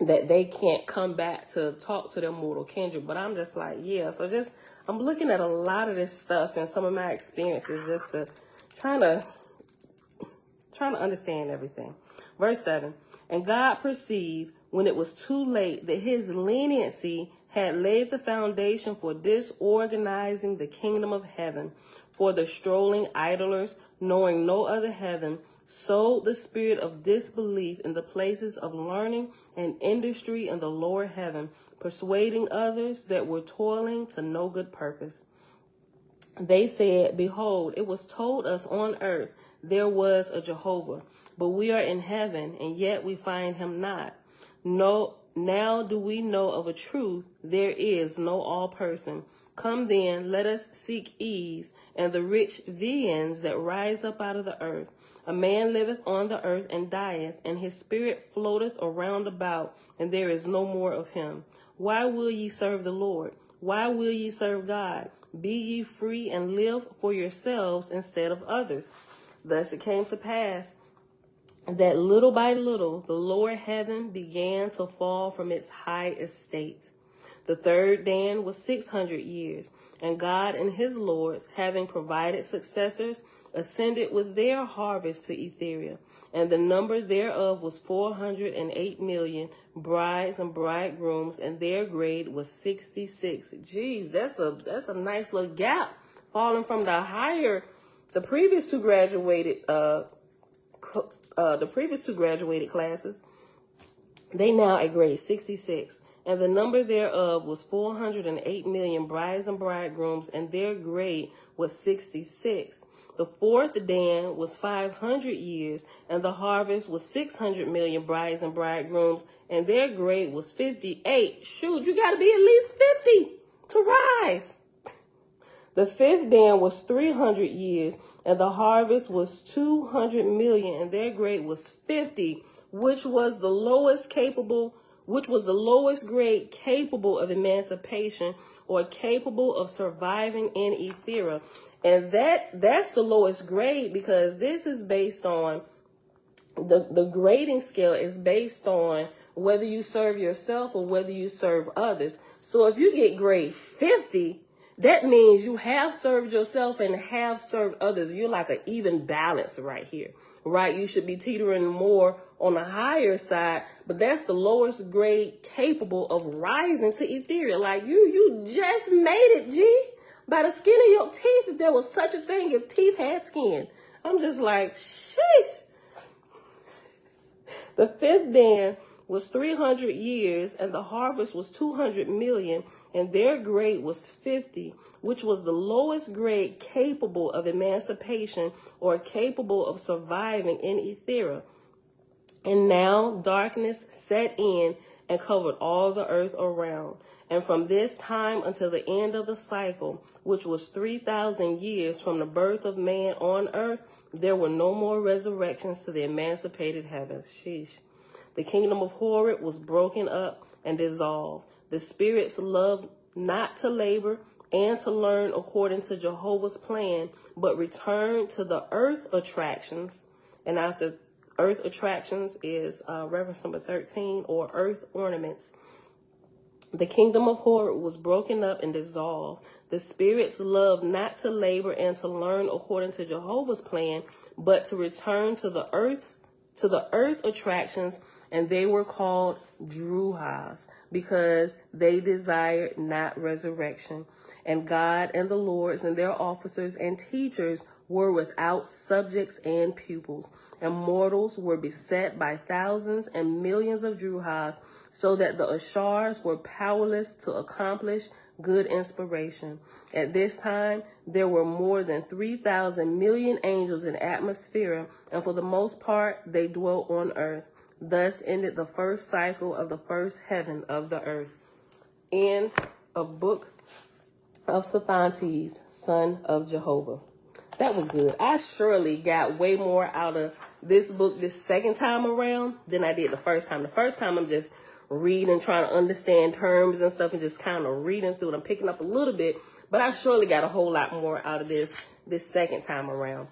that they can't come back to talk to their mortal kindred. But I'm just like, yeah. So I'm looking at a lot of this stuff and some of my experiences, just to trying to understand everything. Verse 7, and God perceived when it was too late that his leniency had laid the foundation for disorganizing the kingdom of heaven, for the strolling idlers, knowing no other heaven, sowed the spirit of disbelief in the places of learning and industry in the lower heaven, persuading others that were toiling to no good purpose. They said, behold, it was told us on earth there was a Jehovah, but we are in heaven, and yet we find him not. No, now do we know of a truth, there is no all person. Come then, let us seek ease and the rich viands that rise up out of the earth. A man liveth on the earth and dieth, and his spirit floateth around about, and there is no more of him. Why will ye serve the Lord? Why will ye serve God? Be ye free and live for yourselves instead of others. Thus it came to pass that little by little the lower heaven began to fall from its high estate. The third Dan was 600 years, and God and his lords, having provided successors, ascended with their harvest to Etheria, and the number thereof was 408 million brides and bridegrooms, and their grade was 66. Geez, that's a nice little gap, falling from the previous two graduated classes. They now at grade 66. and the number thereof was 408 million brides and bridegrooms, and their grade was 66. The fourth Dan was 500 years, and the harvest was 600 million brides and bridegrooms, and their grade was 58. Shoot, you got to be at least 50 to rise. The fifth Dan was 300 years, and the harvest was 200 million, and their grade was 50, which was the lowest grade capable of emancipation or capable of surviving in Ethera. And that's the lowest grade, because this is based on the grading scale is based on whether you serve yourself or whether you serve others. So if you get grade 50, that means you have served yourself and have served others. You're like an even balance right here, right? You should be teetering more on the higher side, but that's the lowest grade capable of rising to ethereal. Like you just made it, G, by the skin of your teeth, if there was such a thing, if teeth had skin. I'm just like, sheesh. The fifth Dan was 300 years, and the harvest was 200 million, and their grade was 50, which was the lowest grade capable of emancipation or capable of surviving in Ethera. And now darkness set in and covered all the earth around. And from this time until the end of the cycle, which was 3,000 years from the birth of man on earth, there were no more resurrections to the emancipated heavens. Sheesh. The kingdom of Horeb was broken up and dissolved. The spirits loved not to labor and to learn according to Jehovah's plan, but returned to the earth attractions. And after earth attractions is reference number 13, or earth ornaments. The kingdom of Horeb was broken up and dissolved. The spirits loved not to labor and to learn according to Jehovah's plan, but to return to the earth attractions, and they were called Druhas, because they desired not resurrection. And God and the lords and their officers and teachers were without subjects and pupils, and mortals were beset by thousands and millions of Druhas, so that the Ashars were powerless to accomplish good inspiration. At this time, there were more than 3,000 million angels in atmosphere, and for the most part, they dwelt on earth. Thus ended the first cycle of the first heaven of the earth. End of Book of Sephantes, son of Jehovah. That was good. I surely got way more out of this book this second time around than I did the first time. The first time I'm just reading, trying to understand terms and stuff, and just kind of reading through it. I'm picking up a little bit, but I surely got a whole lot more out of this second time around.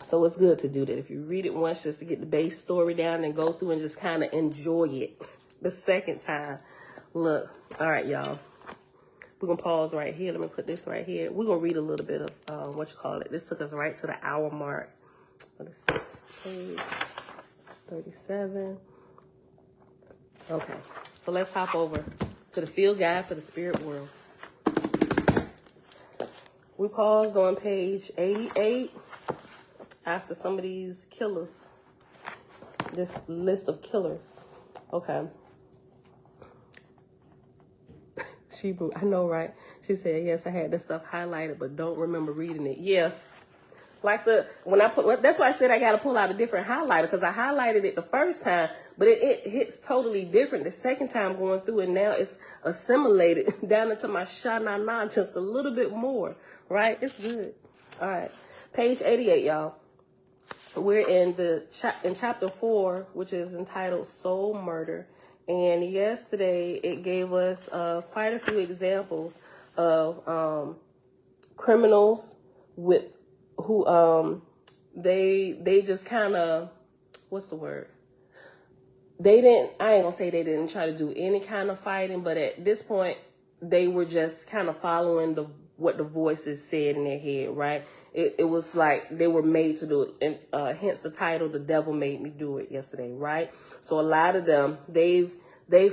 So it's good to do that. If you read it once just to get the base story down and go through and just kind of enjoy it the second time. Look, all right, y'all. We're going to pause right here. Let me put this right here. We're going to read a little bit of This took us right to the hour mark. This is page 37. Okay, so let's hop over to the field guide to the spirit world. We paused on page 88 after some of these killers. This list of killers. Okay. I know, right? She said, yes, I had this stuff highlighted, but don't remember reading it. Yeah. Like that's why I said I got to pull out a different highlighter, because I highlighted it the first time, but it hits totally different the second time going through it. Now it's assimilated down into my sha-na-na just a little bit more, right? It's good. All right. Page 88, y'all. We're in chapter 4, which is entitled Soul Murder. And yesterday it gave us quite a few examples of criminals who they just kind of, what's the word? I ain't gonna say they didn't try to do any kind of fighting, but at this point they were just kind of following what the voices said in their head, right? It was like they were made to do it, and hence the title, The Devil Made Me Do It, yesterday, right? So a lot of them, they've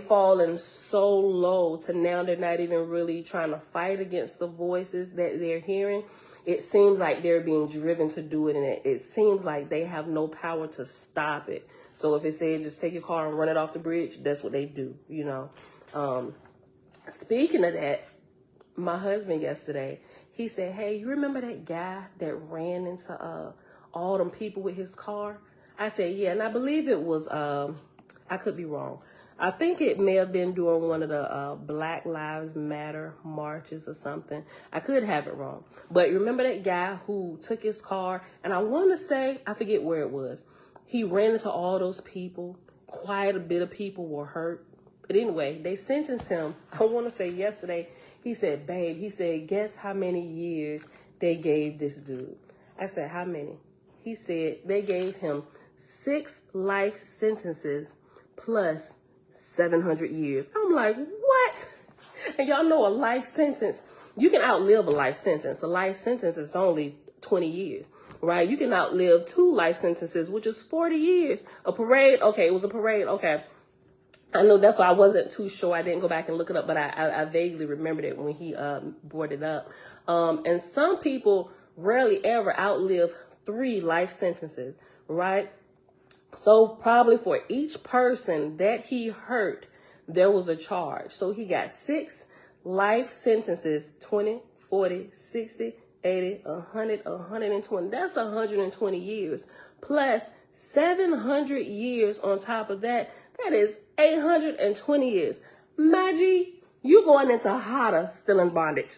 fallen so low to now they're not even really trying to fight against the voices that they're hearing. It seems like they're being driven to do it, and it seems like they have no power to stop it. So if it said just take your car and run it off the bridge, that's what they do, you know. Speaking of that, my husband yesterday, he said, hey, you remember that guy that ran into all them people with his car? I said, yeah, and I believe it was, I could be wrong. I think it may have been during one of the Black Lives Matter marches or something. I could have it wrong. But remember that guy who took his car, and I want to say, I forget where it was. He ran into all those people. Quite a bit of people were hurt. But anyway, they sentenced him, I want to say yesterday, he said, babe, he said, guess how many years they gave this dude? I said, how many? He said they gave him 6 life sentences plus 700 years. I'm like, what? And y'all know a life sentence, you can outlive a life sentence. A life sentence is only 20 years, right? You can outlive 2 life sentences, which is 40 years. A parade, okay, it was a parade, okay. I know that's why I wasn't too sure. I didn't go back and look it up, but I vaguely remembered it when he brought it up. And some people rarely ever outlive 3 life sentences, right? So probably for each person that he hurt, there was a charge. So he got 6 life sentences, 20, 40, 60, 80, 100, 120. That's 120 years. Plus 700 years on top of that. That is 820 years. Maggie, you going into Hada still in bondage.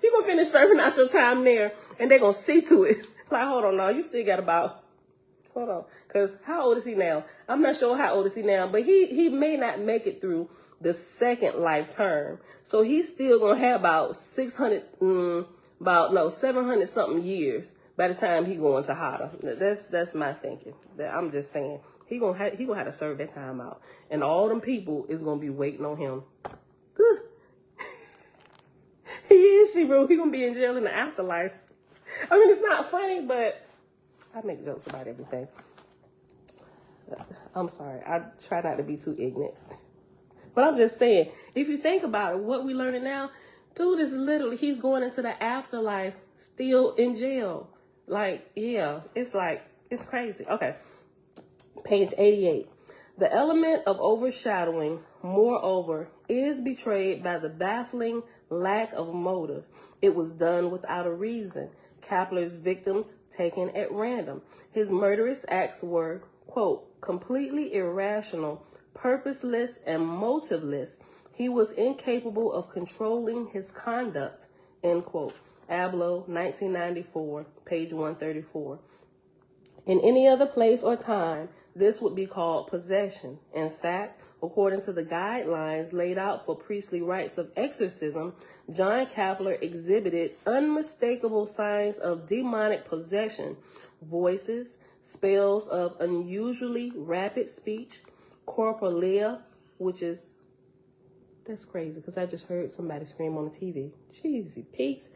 You gonna finish serving out your time there, and they gonna see to it. Like, hold on, no, you still got about, hold on, because how old is he now? I'm not sure how old is he now, but he may not make it through the second life term. So he's still gonna have about 700 something years by the time he going to Hada. That's my thinking. I'm just saying. He gonna have to serve that time out. And all them people is gonna be waiting on him. He is, bro. He gonna be in jail in the afterlife. I mean, it's not funny, but I make jokes about everything. I'm sorry. I try not to be too ignorant. But I'm just saying, if you think about it, what we learning now, dude is literally, he's going into the afterlife still in jail. Like, yeah, it's crazy. Okay. Page 88. The element of overshadowing, moreover, is betrayed by the baffling lack of motive. It was done without a reason. Kapler's victims taken at random. His murderous acts were, quote, completely irrational, purposeless, and motiveless. He was incapable of controlling his conduct, end quote. Abloh, 1994, page 134. In any other place or time, this would be called possession. In fact, according to the guidelines laid out for priestly rites of exorcism, John Kapler exhibited unmistakable signs of demonic possession, voices, spells of unusually rapid speech, corporelia, which is, that's crazy because I just heard somebody scream on the TV. Cheesy Pete.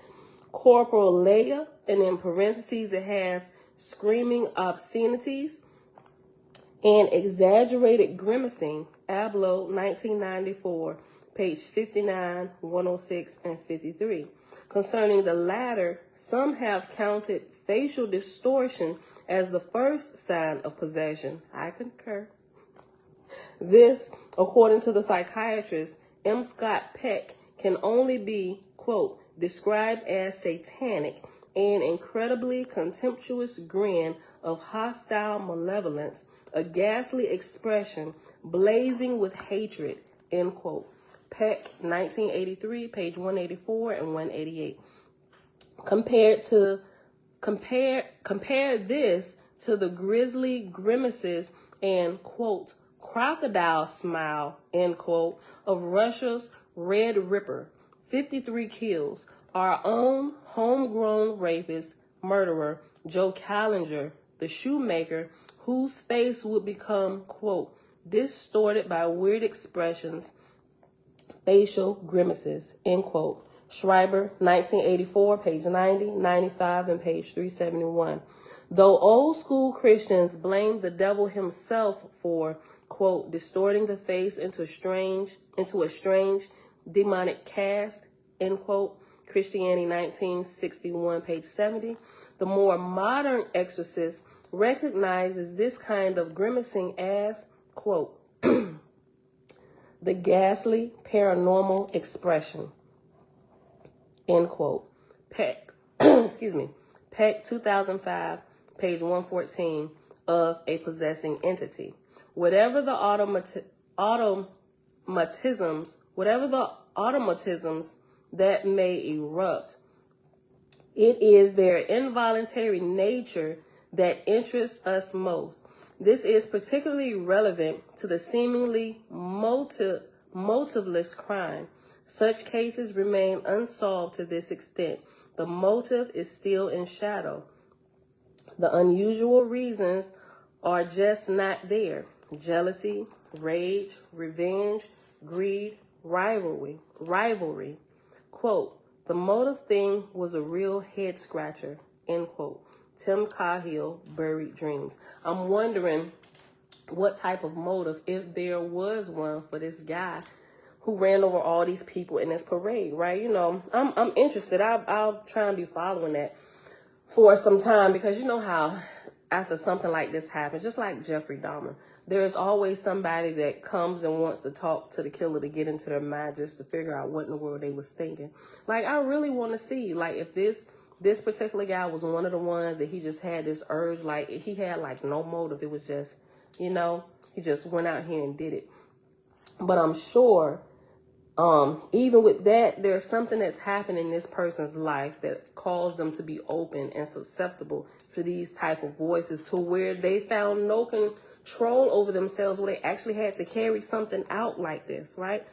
Corporelia, and in parentheses it has screaming obscenities, and exaggerated grimacing, Abloh, 1994, page 59, 106, and 53. Concerning the latter, some have counted facial distortion as the first sign of possession. I concur. This, according to the psychiatrist M. Scott Peck, can only be, quote, described as satanic, an incredibly contemptuous grin of hostile malevolence, a ghastly expression blazing with hatred, end quote. Peck, 1983, page 184 and 188. Compare this to the grisly grimaces and, quote, crocodile smile, end quote, of Russia's Red Ripper, 53 kills, our own homegrown rapist, murderer, Joe Callinger, the shoemaker, whose face would become, quote, distorted by weird expressions, facial grimaces, end quote. Schreiber, 1984, page 90, 95, and page 371. Though old school Christians blame the devil himself for, quote, distorting the face into a strange demonic cast, end quote, Christianity 1961, page 70, the more modern exorcist recognizes this kind of grimacing as, quote, the ghastly paranormal expression, end quote. Peck, excuse me, Peck 2005, page 114 of A Possessing Entity. Whatever the automatisms that may erupt, it is their involuntary nature that interests us most. This is particularly relevant to the seemingly motiveless crime. Such cases remain unsolved to this extent. The motive is still in shadow. The unusual reasons are just not there. Jealousy, rage, revenge, greed, rivalry. Quote, the motive thing was a real head scratcher, end quote. Tim Cahill, Buried Dreams. I'm wondering what type of motive, if there was one, for this guy who ran over all these people in this parade, right? You know, I'm interested. I'll try and be following that for some time, because you know how after something like this happens, just like Jeffrey Dahmer, there is always somebody that comes and wants to talk to the killer to get into their mind just to figure out what in the world they was thinking. Like, I really want to see, like, if this particular guy was one of the ones that he just had this urge, like he had like no motive. It was just, you know, he just went out here and did it. But I'm sure even with that, there's something that's happened in this person's life that caused them to be open and susceptible to these type of voices, to where they found no control over themselves, where they actually had to carry something out like this, right?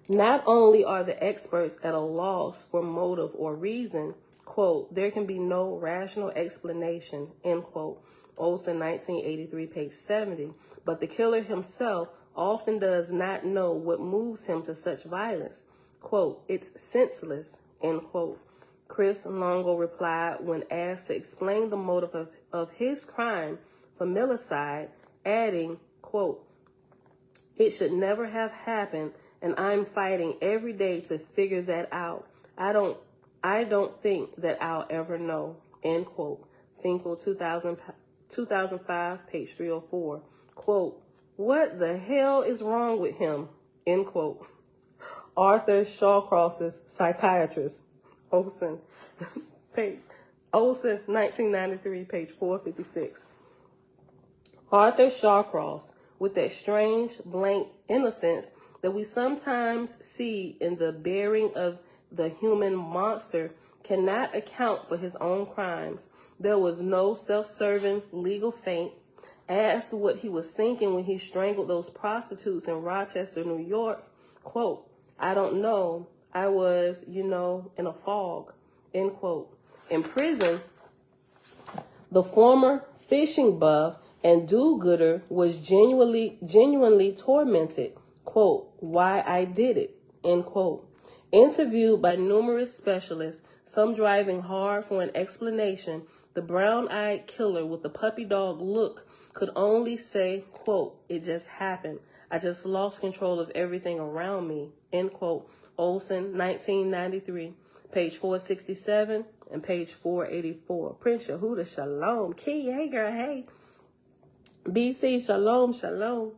Not only are the experts at a loss for motive or reason, quote, there can be no rational explanation, end quote, Olson, 1983, page 70, but the killer himself often does not know what moves him to such violence. Quote, it's senseless, end quote. Chris Longo replied when asked to explain the motive of his crime, familicide, adding, quote, it should never have happened, and I'm fighting every day to figure that out. I don't think that I'll ever know, end quote. Finkel, 2005, page 304. Quote, what the hell is wrong with him, end quote. Arthur Shawcross's psychiatrist, Olson, 1993, page 456. Arthur Shawcross, with that strange, blank innocence that we sometimes see in the bearing of the human monster, cannot account for his own crimes. There was no self-serving legal feint. Asked what he was thinking when he strangled those prostitutes in Rochester, New York, quote, I don't know. I was, in a fog, end quote. In prison, the former fishing buff and do-gooder was genuinely tormented, quote, why I did it, end quote. Interviewed by numerous specialists, some driving hard for an explanation, the brown-eyed killer with the puppy dog look could only say, quote, it just happened. I just lost control of everything around me, end quote. Olson, 1993, page 467 and page 484. Prince Yehuda, shalom. Key, hey girl, hey. BC, shalom, shalom.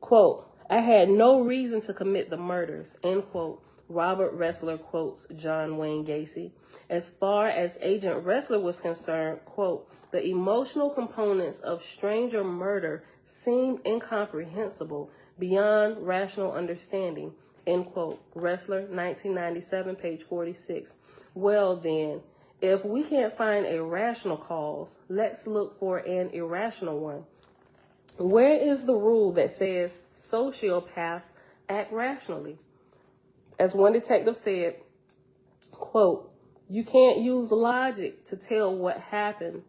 Quote, I had no reason to commit the murders, end quote. Robert Ressler quotes John Wayne Gacy. As far as Agent Ressler was concerned, quote, the emotional components of stranger murder seemed incomprehensible, beyond rational understanding, end quote. Ressler, 1997, page 46. Well then, if we can't find a rational cause, let's look for an irrational one. Where is the rule that says sociopaths act rationally? As one detective said, quote, you can't use logic to tell what happened.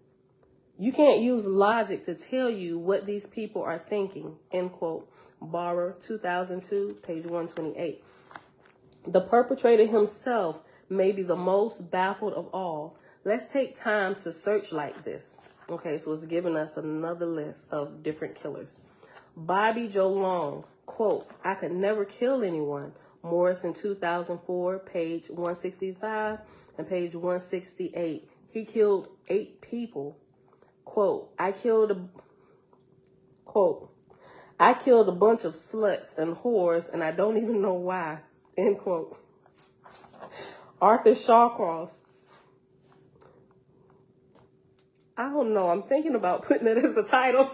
You can't use logic to tell you what these people are thinking, end quote. Barber, 2002, page 128. The perpetrator himself may be the most baffled of all. Let's take time to searchlight this. Okay, so it's giving us another list of different killers. Bobby Joe Long, quote, I could never kill anyone. Morrison, 2004, page 165 and page 168. He killed 8 people. Quote, I I killed a bunch of sluts and whores, and I don't even know why. End quote. Arthur Shawcross. I don't know. I'm thinking about putting it as the title.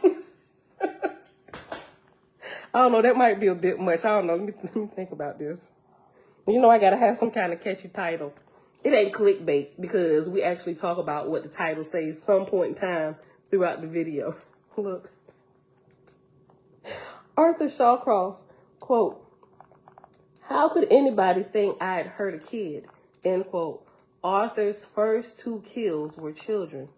I don't know. That might be a bit much. I don't know. Let me think about this. You know, I got to have some kind of catchy title. It ain't clickbait because we actually talk about what the title says some point in time throughout the video. Look. Arthur Shawcross, quote, "How could anybody think I'd hurt a kid?" End quote. Arthur's first 2 kills were children.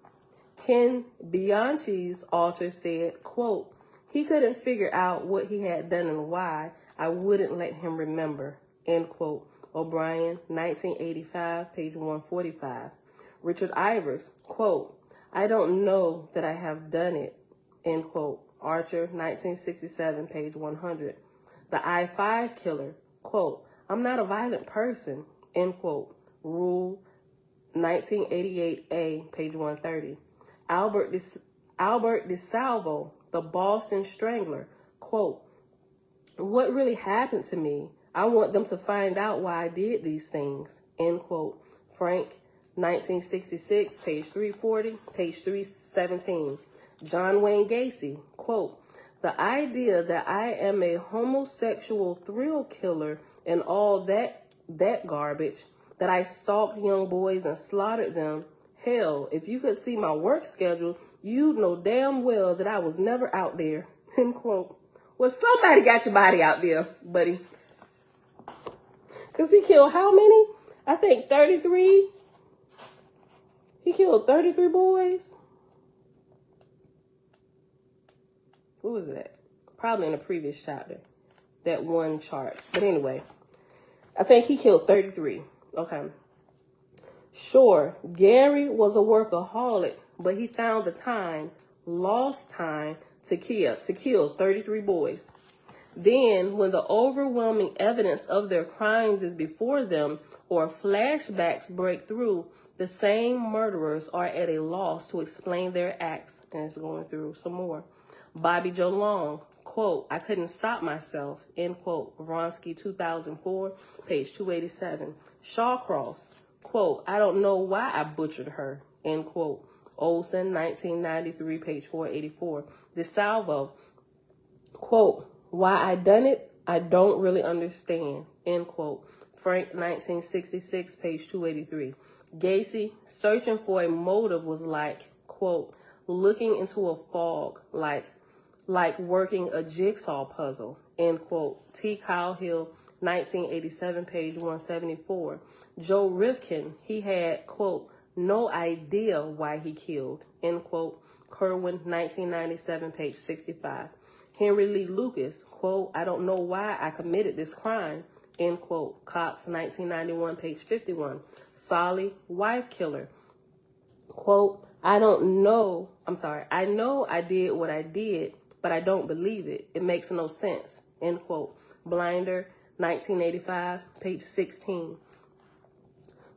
Ken Bianchi's author said, quote, "He couldn't figure out what he had done and why. I wouldn't let him remember." End quote. O'Brien, 1985, page 145. Richard Ivers, quote, "I don't know that I have done it." End quote. Archer, 1967, page 100. The I-5 killer, quote, "I'm not a violent person." End quote. Rule, 1988A, page 130. Albert DeSalvo, the Boston Strangler, quote, "What really happened to me? I want them to find out why I did these things." End quote. Frank, 1966, page 340, page 317. John Wayne Gacy, quote, "The idea that I am a homosexual thrill killer and all that garbage, that I stalked young boys and slaughtered them. Hell, if you could see my work schedule, you'd know damn well that I was never out there." End quote. Well, somebody got your body out there, buddy. Because he killed how many? I think 33. He killed 33 boys. Who was that? Probably in the previous chapter. That one chart. But anyway, I think he killed 33. Okay. Sure, Gary was a workaholic, but he found the time, lost time, to kill 33 boys. Then, when the overwhelming evidence of their crimes is before them or flashbacks break through, the same murderers are at a loss to explain their acts. And it's going through some more. Bobby Joe Long, quote, "I couldn't stop myself," end quote. Vronsky, 2004, page 287. Shawcross, quote, "I don't know why I butchered her," end quote. Olson, 1993, page 484. DeSalvo, quote, "Why I done it, I don't really understand," end quote. Frank, 1966, page 283. Gacy, "Searching for a motive was like," quote, "looking into a fog, like working a jigsaw puzzle," end quote. T. Kyle Hill, 1987, page 174. Joe Rifkin, he had, quote, "no idea why he killed," end quote. Kerwin, 1997, page 65. Henry Lee Lucas, quote, "I don't know why I committed this crime," end quote. Cox, 1991, page 51. Solly, wife killer, quote, I know I did what I did, but I don't believe it. It makes no sense," end quote. Blinder, 1985, page 16.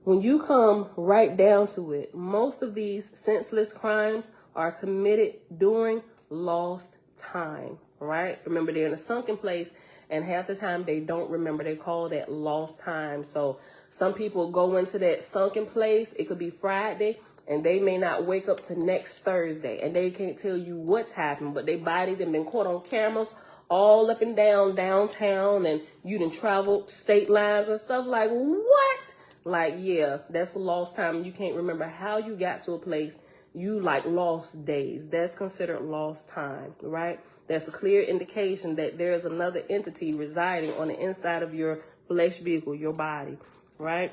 When you come right down to it, most of these senseless crimes are committed during lost time, right? Remember, they're in a sunken place, and half the time they don't remember. They call that lost time. So some people go into that sunken place. It could be Friday, and they may not wake up to next Thursday, and they can't tell you what's happened, but their body done been caught on cameras all up and down downtown, and you done traveled state lines and stuff. Like, what? Like, yeah, that's a lost time. You can't remember how you got to a place. You like lost days. That's considered lost time, right? That's a clear indication that there is another entity residing on the inside of your flesh vehicle, your body, right?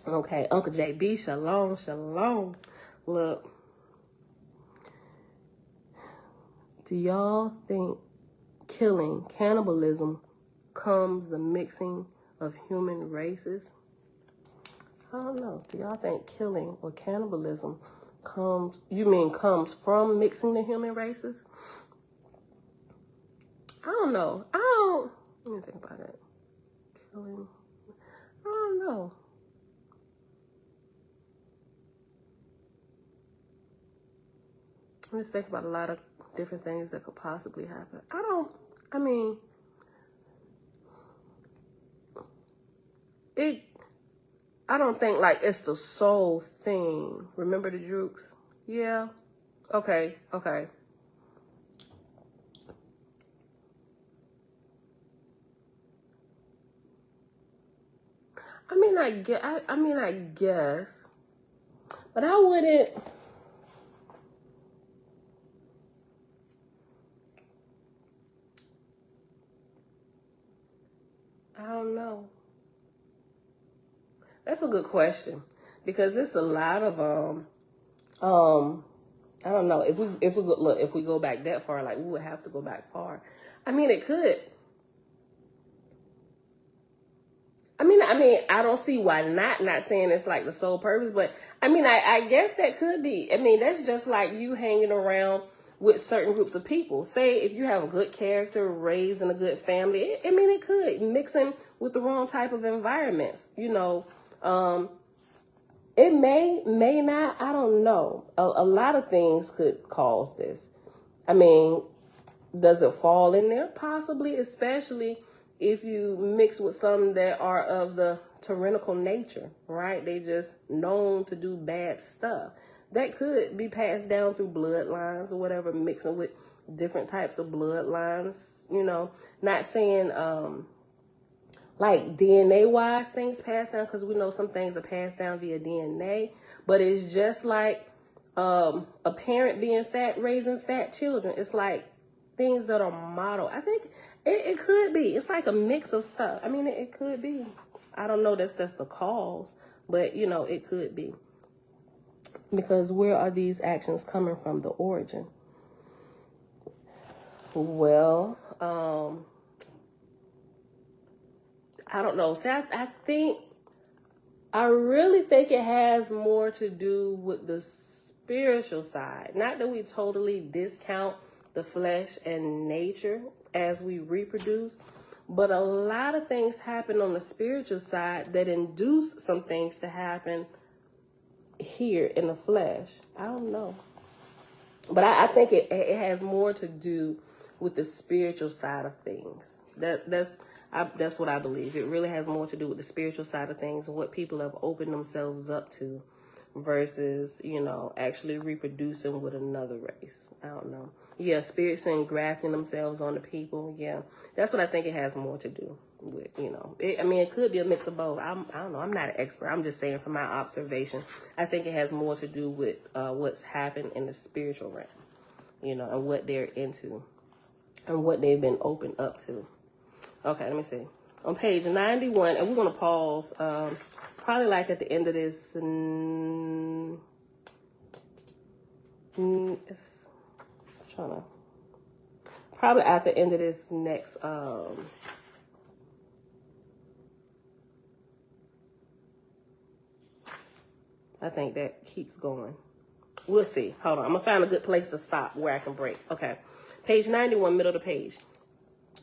Okay, Uncle JB, shalom, shalom. Look, do y'all think killing, cannibalism, comes the mixing of human races? I don't know. Do y'all think killing or cannibalism comes from mixing the human races? I don't know. Let me think about it. Killing, I don't know. I'm just thinking about a lot of different things that could possibly happen. I don't think like it's the sole thing. Remember the Drukes? Yeah. Okay. I guess. But I wouldn't. I don't know. That's a good question, because it's a lot of I don't know, if we go back that far, like we would have to go back far. It could. I don't see why not saying it's like the sole purpose, but I guess that could be. That's just like you hanging around with certain groups of people. Say if you have a good character, raised in a good family, it could mixing with the wrong type of environments, it may not, I don't know. A lot of things could cause this. Does it fall in there? Possibly, especially if you mix with some that are of the tyrannical nature, right? They just known to do bad stuff. That could be passed down through bloodlines or whatever, mixing with different types of bloodlines, not saying like DNA wise things pass down, because we know some things are passed down via DNA, but it's just like a parent being fat, raising fat children. It's like things that are modeled. I think it could be. It's like a mix of stuff. It could be. I don't know that's the cause, but it could be. Because where are these actions coming from, the origin? Well, I don't know. See, I really think it has more to do with the spiritual side. Not that we totally discount the flesh and nature as we reproduce, but a lot of things happen on the spiritual side that induce some things to happen here in the flesh. I don't know. But I think it has more to do with the spiritual side of things. That's what I believe. It really has more to do with the spiritual side of things and what people have opened themselves up to versus, actually reproducing with another race. I don't know. Yeah, spirits and grafting themselves onto people. Yeah, that's what I think it has more to do with, it could be a mix of both. I don't know. I'm not an expert. I'm just saying from my observation, I think it has more to do with what's happened in the spiritual realm, and what they're into and what they've been opened up to. Okay, let me see. On page 91, and we're going to pause probably like at the end of this. Probably at the end of this next I think that keeps going. We'll see. Hold on. I'm going to find a good place to stop where I can break. Okay. Page 91, middle of the page.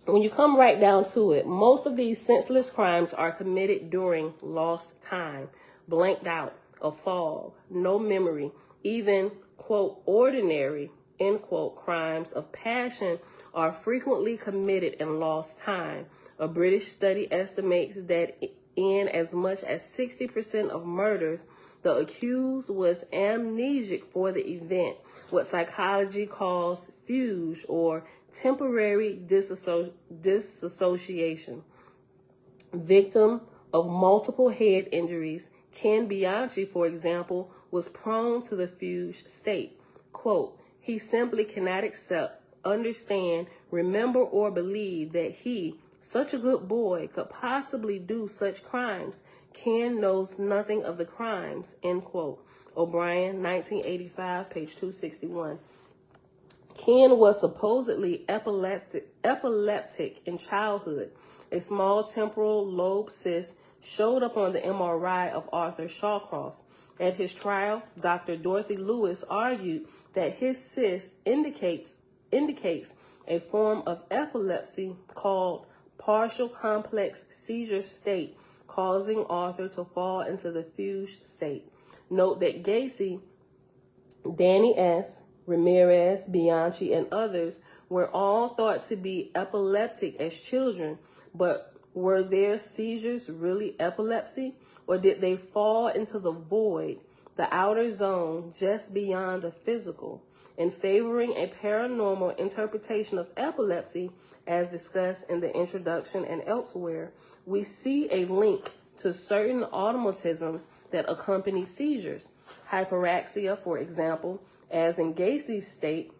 When you come right down to it, most of these senseless crimes are committed during lost time, blanked out, a fog, no memory, even, quote, ordinary, end quote, crimes of passion are frequently committed in lost time. A British study estimates that in as much as 60% of murders, the accused was amnesic for the event, what psychology calls fugue or temporary disassociation. Victim of multiple head injuries, Ken Bianchi, for example, was prone to the fugue state. Quote, he simply cannot accept, understand, remember, or believe that he, such a good boy, could possibly do such crimes. Ken knows nothing of the crimes, end quote. O'Brien, 1985, page 261. Ken was supposedly epileptic in childhood. A small temporal lobe cyst showed up on the MRI of Arthur Shawcross. At his trial, Dr. Dorothy Lewis argued that his cyst indicates a form of epilepsy called partial complex seizure state, causing Arthur to fall into the fugue state. Note that Gacy, Danny S., Ramirez, Bianchi, and others were all thought to be epileptic as children, but were their seizures really epilepsy, or did they fall into the void, the outer zone just beyond the physical? In favoring a paranormal interpretation of epilepsy, as discussed in the introduction and elsewhere, we see a link to certain automatisms that accompany seizures. Hyperaxia, for example, as in Gacy's state,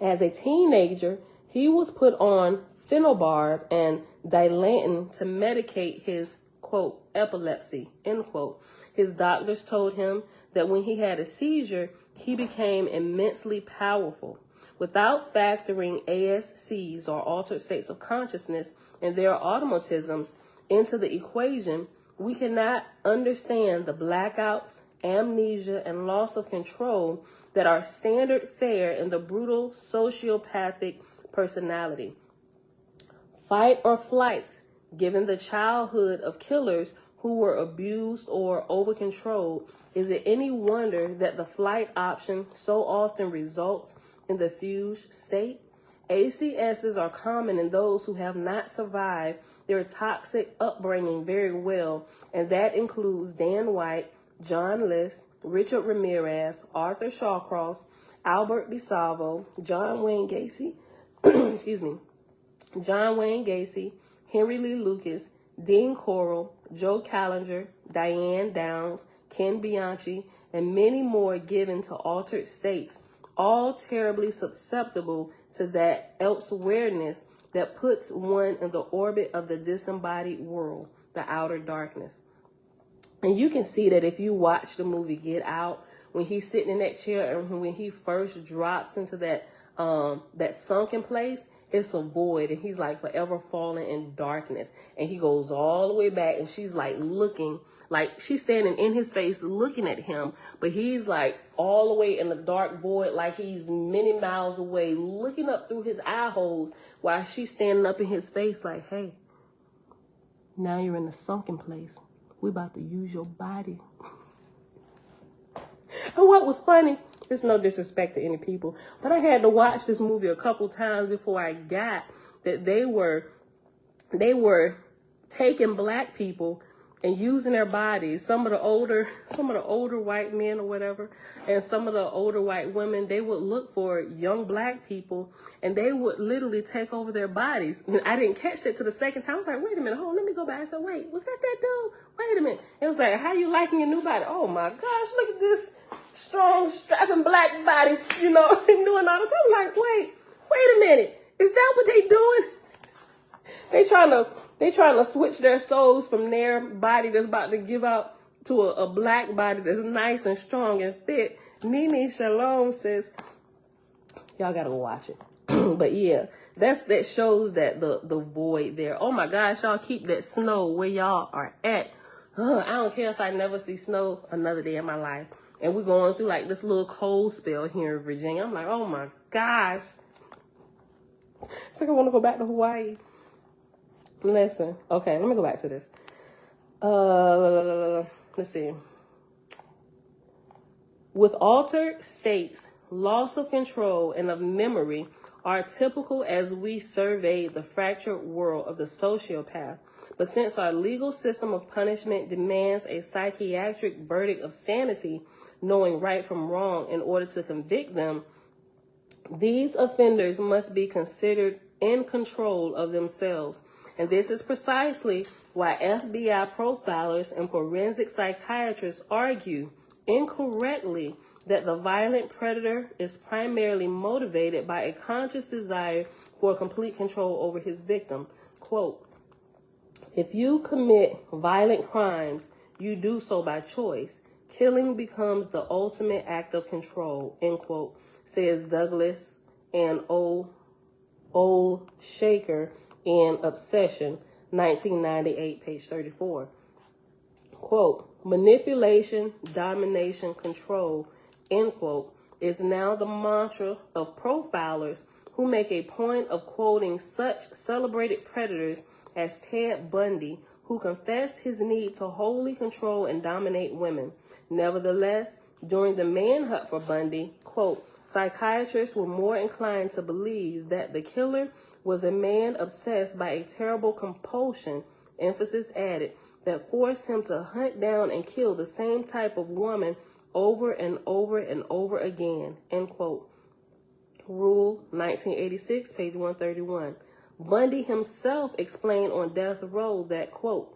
as a teenager, he was put on phenobarb and Dilantin to medicate his, quote, epilepsy, end quote. His doctors told him that when he had a seizure, he became immensely powerful. Without factoring ASCs, or altered states of consciousness, and their automatisms into the equation, we cannot understand the blackouts, amnesia, and loss of control that are standard fare in the brutal sociopathic personality. Fight or flight, given the childhood of killers who were abused or over-controlled, is it any wonder that the flight option so often results in the fused state? ACSs are common in those who have not survived their toxic upbringing very well, and that includes Dan White, John List, Richard Ramirez, Arthur Shawcross, Albert DeSalvo, John Wayne Gacy, John Wayne Gacy, Henry Lee Lucas, Dean Corll, Joe Callinger, Diane Downs, Ken Bianchi, and many more given to altered states, all terribly susceptible to that elsewhereness that puts one in the orbit of the disembodied world, the outer darkness. And you can see that if you watch the movie Get Out, when he's sitting in that chair and when he first drops into that sunken place, it's a void, and he's like forever falling in darkness. And he goes all the way back, and she's like looking, like she's standing in his face looking at him, but he's like all the way in the dark void, like he's many miles away, looking up through his eye holes while she's standing up in his face like, hey, now you're in the sunken place. We about to use your body. And what was funny, it's no disrespect to any people, but I had to watch this movie a couple times before I got that they were taking black people and using their bodies. Some of the older white men or whatever, and some of the older white women, they would look for young black people and they would literally take over their bodies. And I didn't catch it till the second time. I was like, wait a minute, hold on, let me go back. I said, wait, was that dude? Wait a minute. It was like, how you liking your new body? Oh my gosh, look at this strong, strapping black body, and doing all this. I'm like, wait a minute. Is that what they doing? They trying to switch their souls from their body that's about to give out to a black body that's nice and strong and fit. Nene Shalom says, y'all gotta go watch it. But yeah, that shows that the void there. Oh my gosh, y'all keep that snow where y'all are at. I don't care if I never see snow another day in my life. And we're going through like this little cold spell here in Virginia. I'm like, oh my gosh. It's like I want to go back to Hawaii. Listen, okay, let me go back to this. Let's see. With altered states, loss of control and of memory are typical as we survey the fractured world of the sociopath. But since our legal system of punishment demands a psychiatric verdict of sanity, knowing right from wrong in order to convict them, these offenders must be considered in control of themselves. And this is precisely why FBI profilers and forensic psychiatrists argue incorrectly that the violent predator is primarily motivated by a conscious desire for complete control over his victim. Quote, if you commit violent crimes, you do so by choice. Killing becomes the ultimate act of control, end quote, says Douglas and Old Shaker in Obsession, 1998, page 34. Quote, manipulation, domination, control, end quote, is now the mantra of profilers who make a point of quoting such celebrated predators as Ted Bundy, who confessed his need to wholly control and dominate women. Nevertheless, during the manhunt for Bundy, quote, Psychiatrists were more inclined to believe that the killer was a man obsessed by a terrible compulsion, emphasis added, that forced him to hunt down and kill the same type of woman over and over and over again, end quote. Rule 1986, page 131. Bundy himself explained on death row that, quote,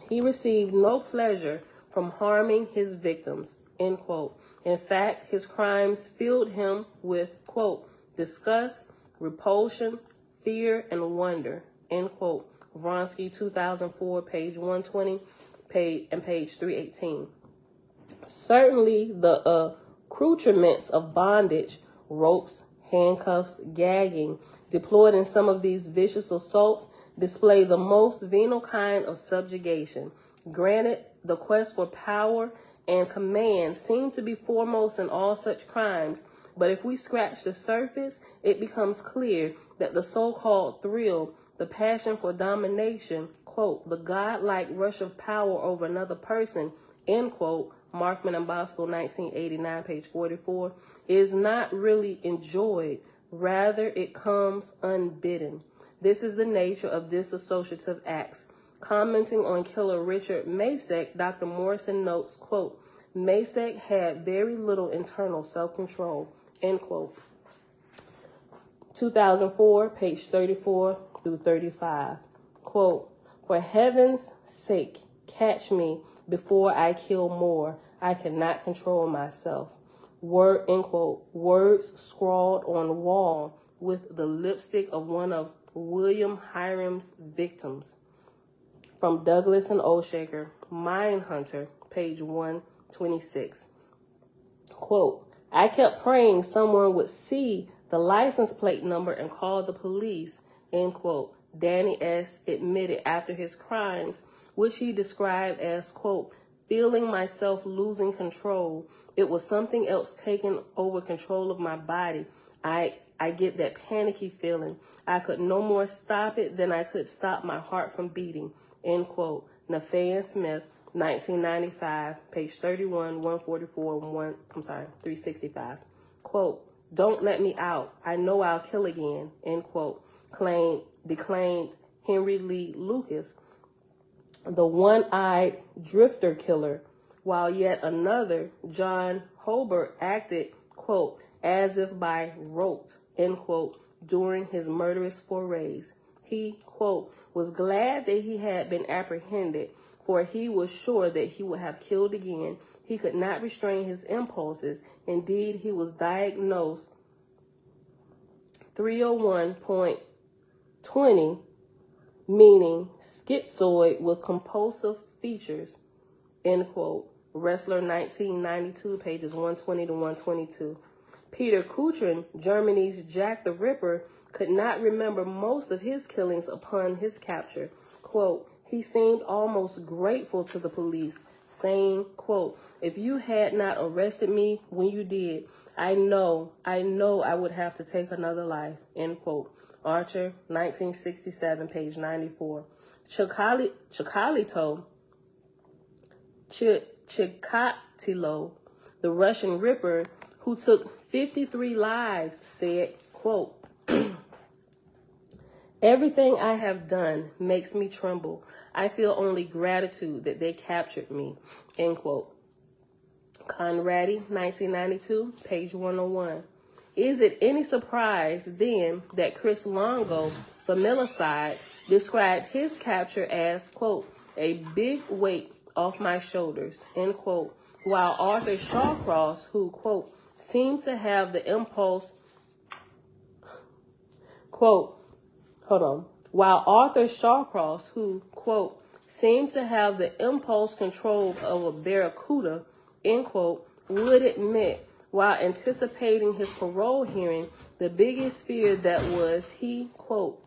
he received no pleasure from harming his victims, end quote. In fact, his crimes filled him with, quote, disgust, repulsion, fear, and wonder, end quote. Vronsky, 2004, page 120, page 318. Certainly, the accoutrements of bondage, ropes, handcuffs, gagging, deployed in some of these vicious assaults, display the most venal kind of subjugation. Granted, the quest for power and command seem to be foremost in all such crimes, but if we scratch the surface, it becomes clear that the so-called thrill, the passion for domination, quote, the godlike rush of power over another person, end quote, Markman and Bosco, 1989, page 44, is not really enjoyed. Rather, it comes unbidden. This is the nature of disassociative acts. Commenting on killer Richard Masek, Dr. Morrison notes, quote, Masek had very little internal self-control, end quote. 2004, page 34 through 35. Quote, for heaven's sake, catch me before I kill more. I cannot control myself. Word, end quote. Words scrawled on wall with the lipstick of one of William Hiram's victims. From Douglas and Oahspe, Mindhunter, page 126. Quote, I kept praying someone would see the license plate number and call the police, end quote. Danny S. admitted after his crimes, which he described as, quote, feeling myself losing control. It was something else taking over control of my body. I get that panicky feeling. I could no more stop it than I could stop my heart from beating, end quote. Nathan Smith, 1995, page 31, 144, 365. Quote, don't let me out. I know I'll kill again, end quote. Declaimed Henry Lee Lucas, the one-eyed drifter killer, while yet another, John Hobart, acted, quote, as if by rote, end quote, during his murderous forays. He, quote, was glad that he had been apprehended, for he was sure that he would have killed again. He could not restrain his impulses. Indeed, he was diagnosed 301.20, meaning schizoid with compulsive features, end quote. Wrestler, 1992, pages 120 to 122. Peter Kuchrin, Germany's Jack the Ripper, could not remember most of his killings upon his capture. Quote, he seemed almost grateful to the police, saying, quote, if you had not arrested me when you did, I know I would have to take another life, end quote. Archer, 1967, page 94. Chikatilo, the Russian Ripper, who took 53 lives, said, quote, everything I have done makes me tremble. I feel only gratitude that they captured me, end quote. Conradi, 1992, page 101. Is it any surprise, then, that Chris Longo, Familicide, described his capture as, quote, a big weight off my shoulders, end quote, while Arthur Shawcross, who, quote, seemed to have the impulse, quote, while Arthur Shawcross, who, quote, seemed to have the impulse control of a barracuda, end quote, would admit, while anticipating his parole hearing, the biggest fear that was he, quote,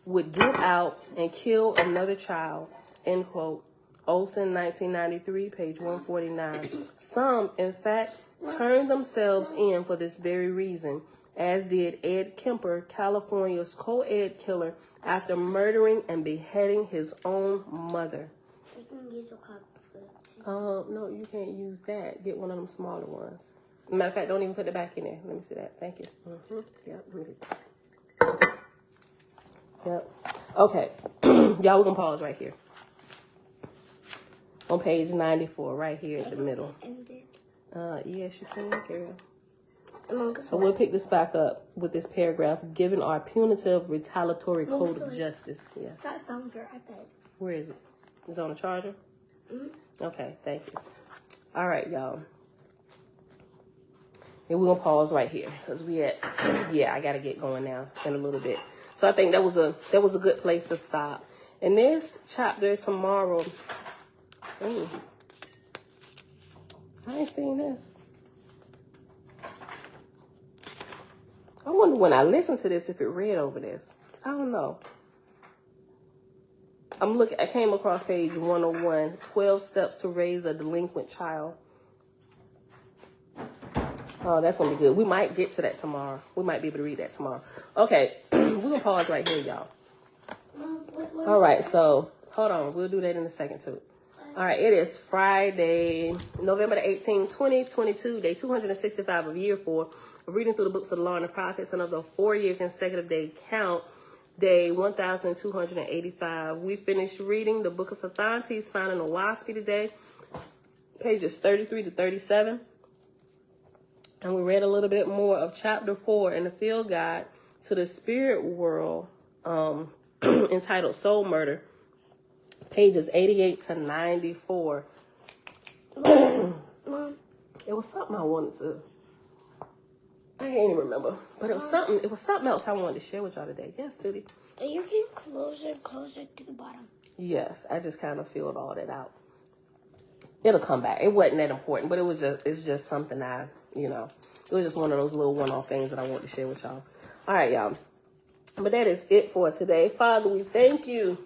would get out and kill another child, end quote. Olson, 1993, page 149. Some, in fact, turned themselves in for this very reason, as did Ed Kemper, California's co-ed killer, after murdering and beheading his own mother. You can use a cup for it. No, you can't use that. Get one of them smaller ones. Matter of fact, don't even put it back in there. Let me see that. Thank you. Yep. Yep. Okay. Y'all, we're going to pause right here. On page 94, right here at the middle. Yes, you can, girl. So we'll pick this back up with this paragraph. Given our punitive retaliatory code of justice. Yeah. So I found your iPad. Where is it? Is it on the charger? Okay, thank you. All right, y'all. And we're going to pause right here because I got to get going now in a little bit. So I think that was a good place to stop. And this chapter tomorrow, I ain't seen this. I wonder when I listen to this if it read over this. I don't know. I came across page 101, 12 steps to raise a delinquent child. Oh, that's going to be good. We might get to that tomorrow. We might be able to read that tomorrow. Okay, we're going to pause right here, y'all. All right, so hold on. We'll do that in a second, too. All right, it is Friday, November the 18th, 2022, day 265 of year 4 of reading through the books of the law and the prophets and of the 4-year consecutive day count, day 1285. We finished reading the book of Sathantes found in Oahspe today, pages 33 to 37. And we read a little bit more of chapter 4 in the field guide to the spirit world, entitled Soul Murder, pages 88 to 94. Mom, it was something I wanted to. I can't even remember, but it was something. It was something else I wanted to share with y'all today. Yes, Tootie. Are you getting closer to the bottom? Yes, I just kind of filled all that out. It'll come back. It wasn't that important, but it's just something it was just one of those little one-off things that I want to share with y'all. All right, y'all. But that is it for today. Father, we thank you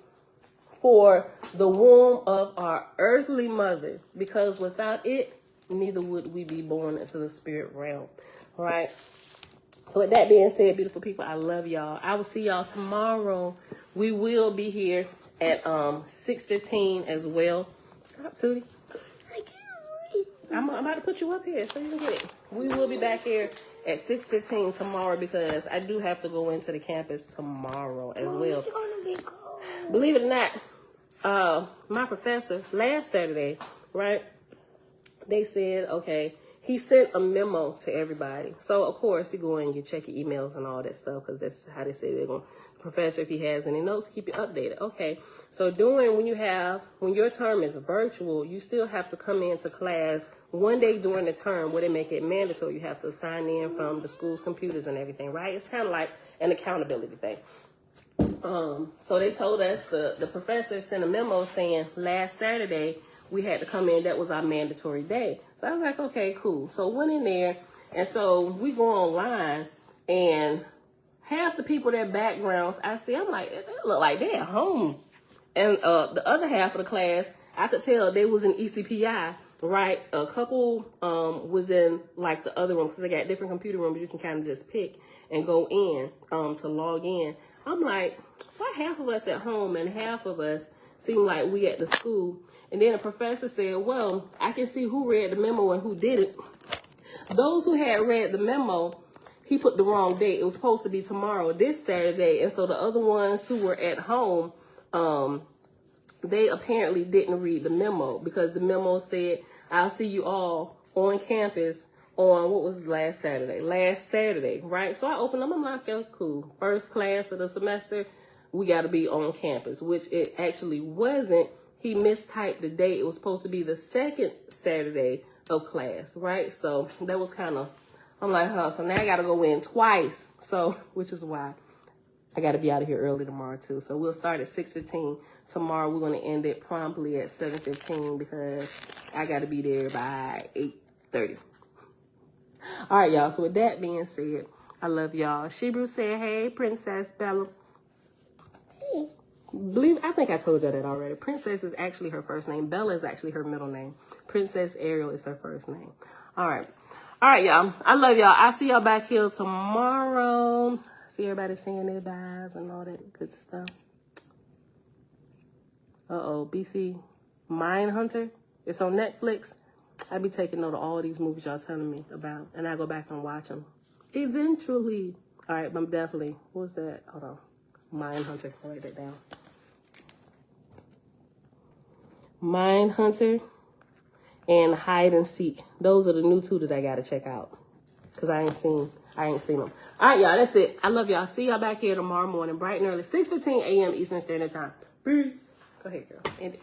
for the womb of our earthly mother, because without it, neither would we be born into the spirit realm. All right. So with that being said, beautiful people, I love y'all. I will see y'all tomorrow. We will be here at 6:15 as well. Stop, Tootie. I'm about to put you up here so you can get it. We will be back here at 6:15 tomorrow because I do have to go into the campus tomorrow as well. It's gonna be cold. Believe it or not, my professor last Saturday, right? They said, okay, he sent a memo to everybody. So of course you go and you check your emails and all that stuff because that's how they say they're going. Professor, if he has any notes, keep you updated. Okay. So when your term is virtual, you still have to come into class one day during the term where they make it mandatory. You have to sign in from the school's computers and everything, right? It's kind of like an accountability thing. So they told us, the professor sent a memo saying last Saturday we had to come in. That was our mandatory day. So I was like, okay, cool. So went in there, and so we go online, and half the people, their backgrounds, I see, I'm like, they look like they're at home. And the other half of the class, I could tell they was in ECPI, right? A couple was in like the other rooms, because they got different computer rooms you can kind of just pick and go in to log in. I'm like, why half of us at home and half of us seem like we at the school? And then the professor said, well, I can see who read the memo and who didn't. Those who had read the memo, he put the wrong date. It was supposed to be tomorrow, this Saturday. And so the other ones who were at home, they apparently didn't read the memo, because the memo said, I'll see you all on campus on what was last Saturday, right? So I opened them. I'm like, okay, cool. First class of the semester, we got to be on campus, which it actually wasn't. He mistyped the date. It was supposed to be the second Saturday of class, right? So that was kind of, I'm like, so now I got to go in twice. So, which is why I got to be out of here early tomorrow too. So we'll start at 6:15 tomorrow. We're going to end it promptly at 7:15 because I got to be there by 8:30. All right, y'all. So with that being said, I love y'all. Shebrew said, hey, Princess Bella. Hey. I think I told you that already. Princess is actually her first name. Bella is actually her middle name. Princess Ariel is her first name. All right, y'all. I love y'all. I'll see y'all back here tomorrow. See everybody saying their byes and all that good stuff. BC Mindhunter. It's on Netflix. I be taking note of all these movies y'all telling me about, and I go back and watch them. Eventually. All right, but I'm definitely, what was that? Hold on. Mindhunter. I'll write that down. Mindhunter and Hide and Seek. Those are the new 2 that I gotta check out. Cause I ain't seen them. All right, y'all, that's it. I love y'all. See y'all back here tomorrow morning, bright and early, 6:15 a.m. Eastern Standard Time. Peace. Go ahead, girl. End it.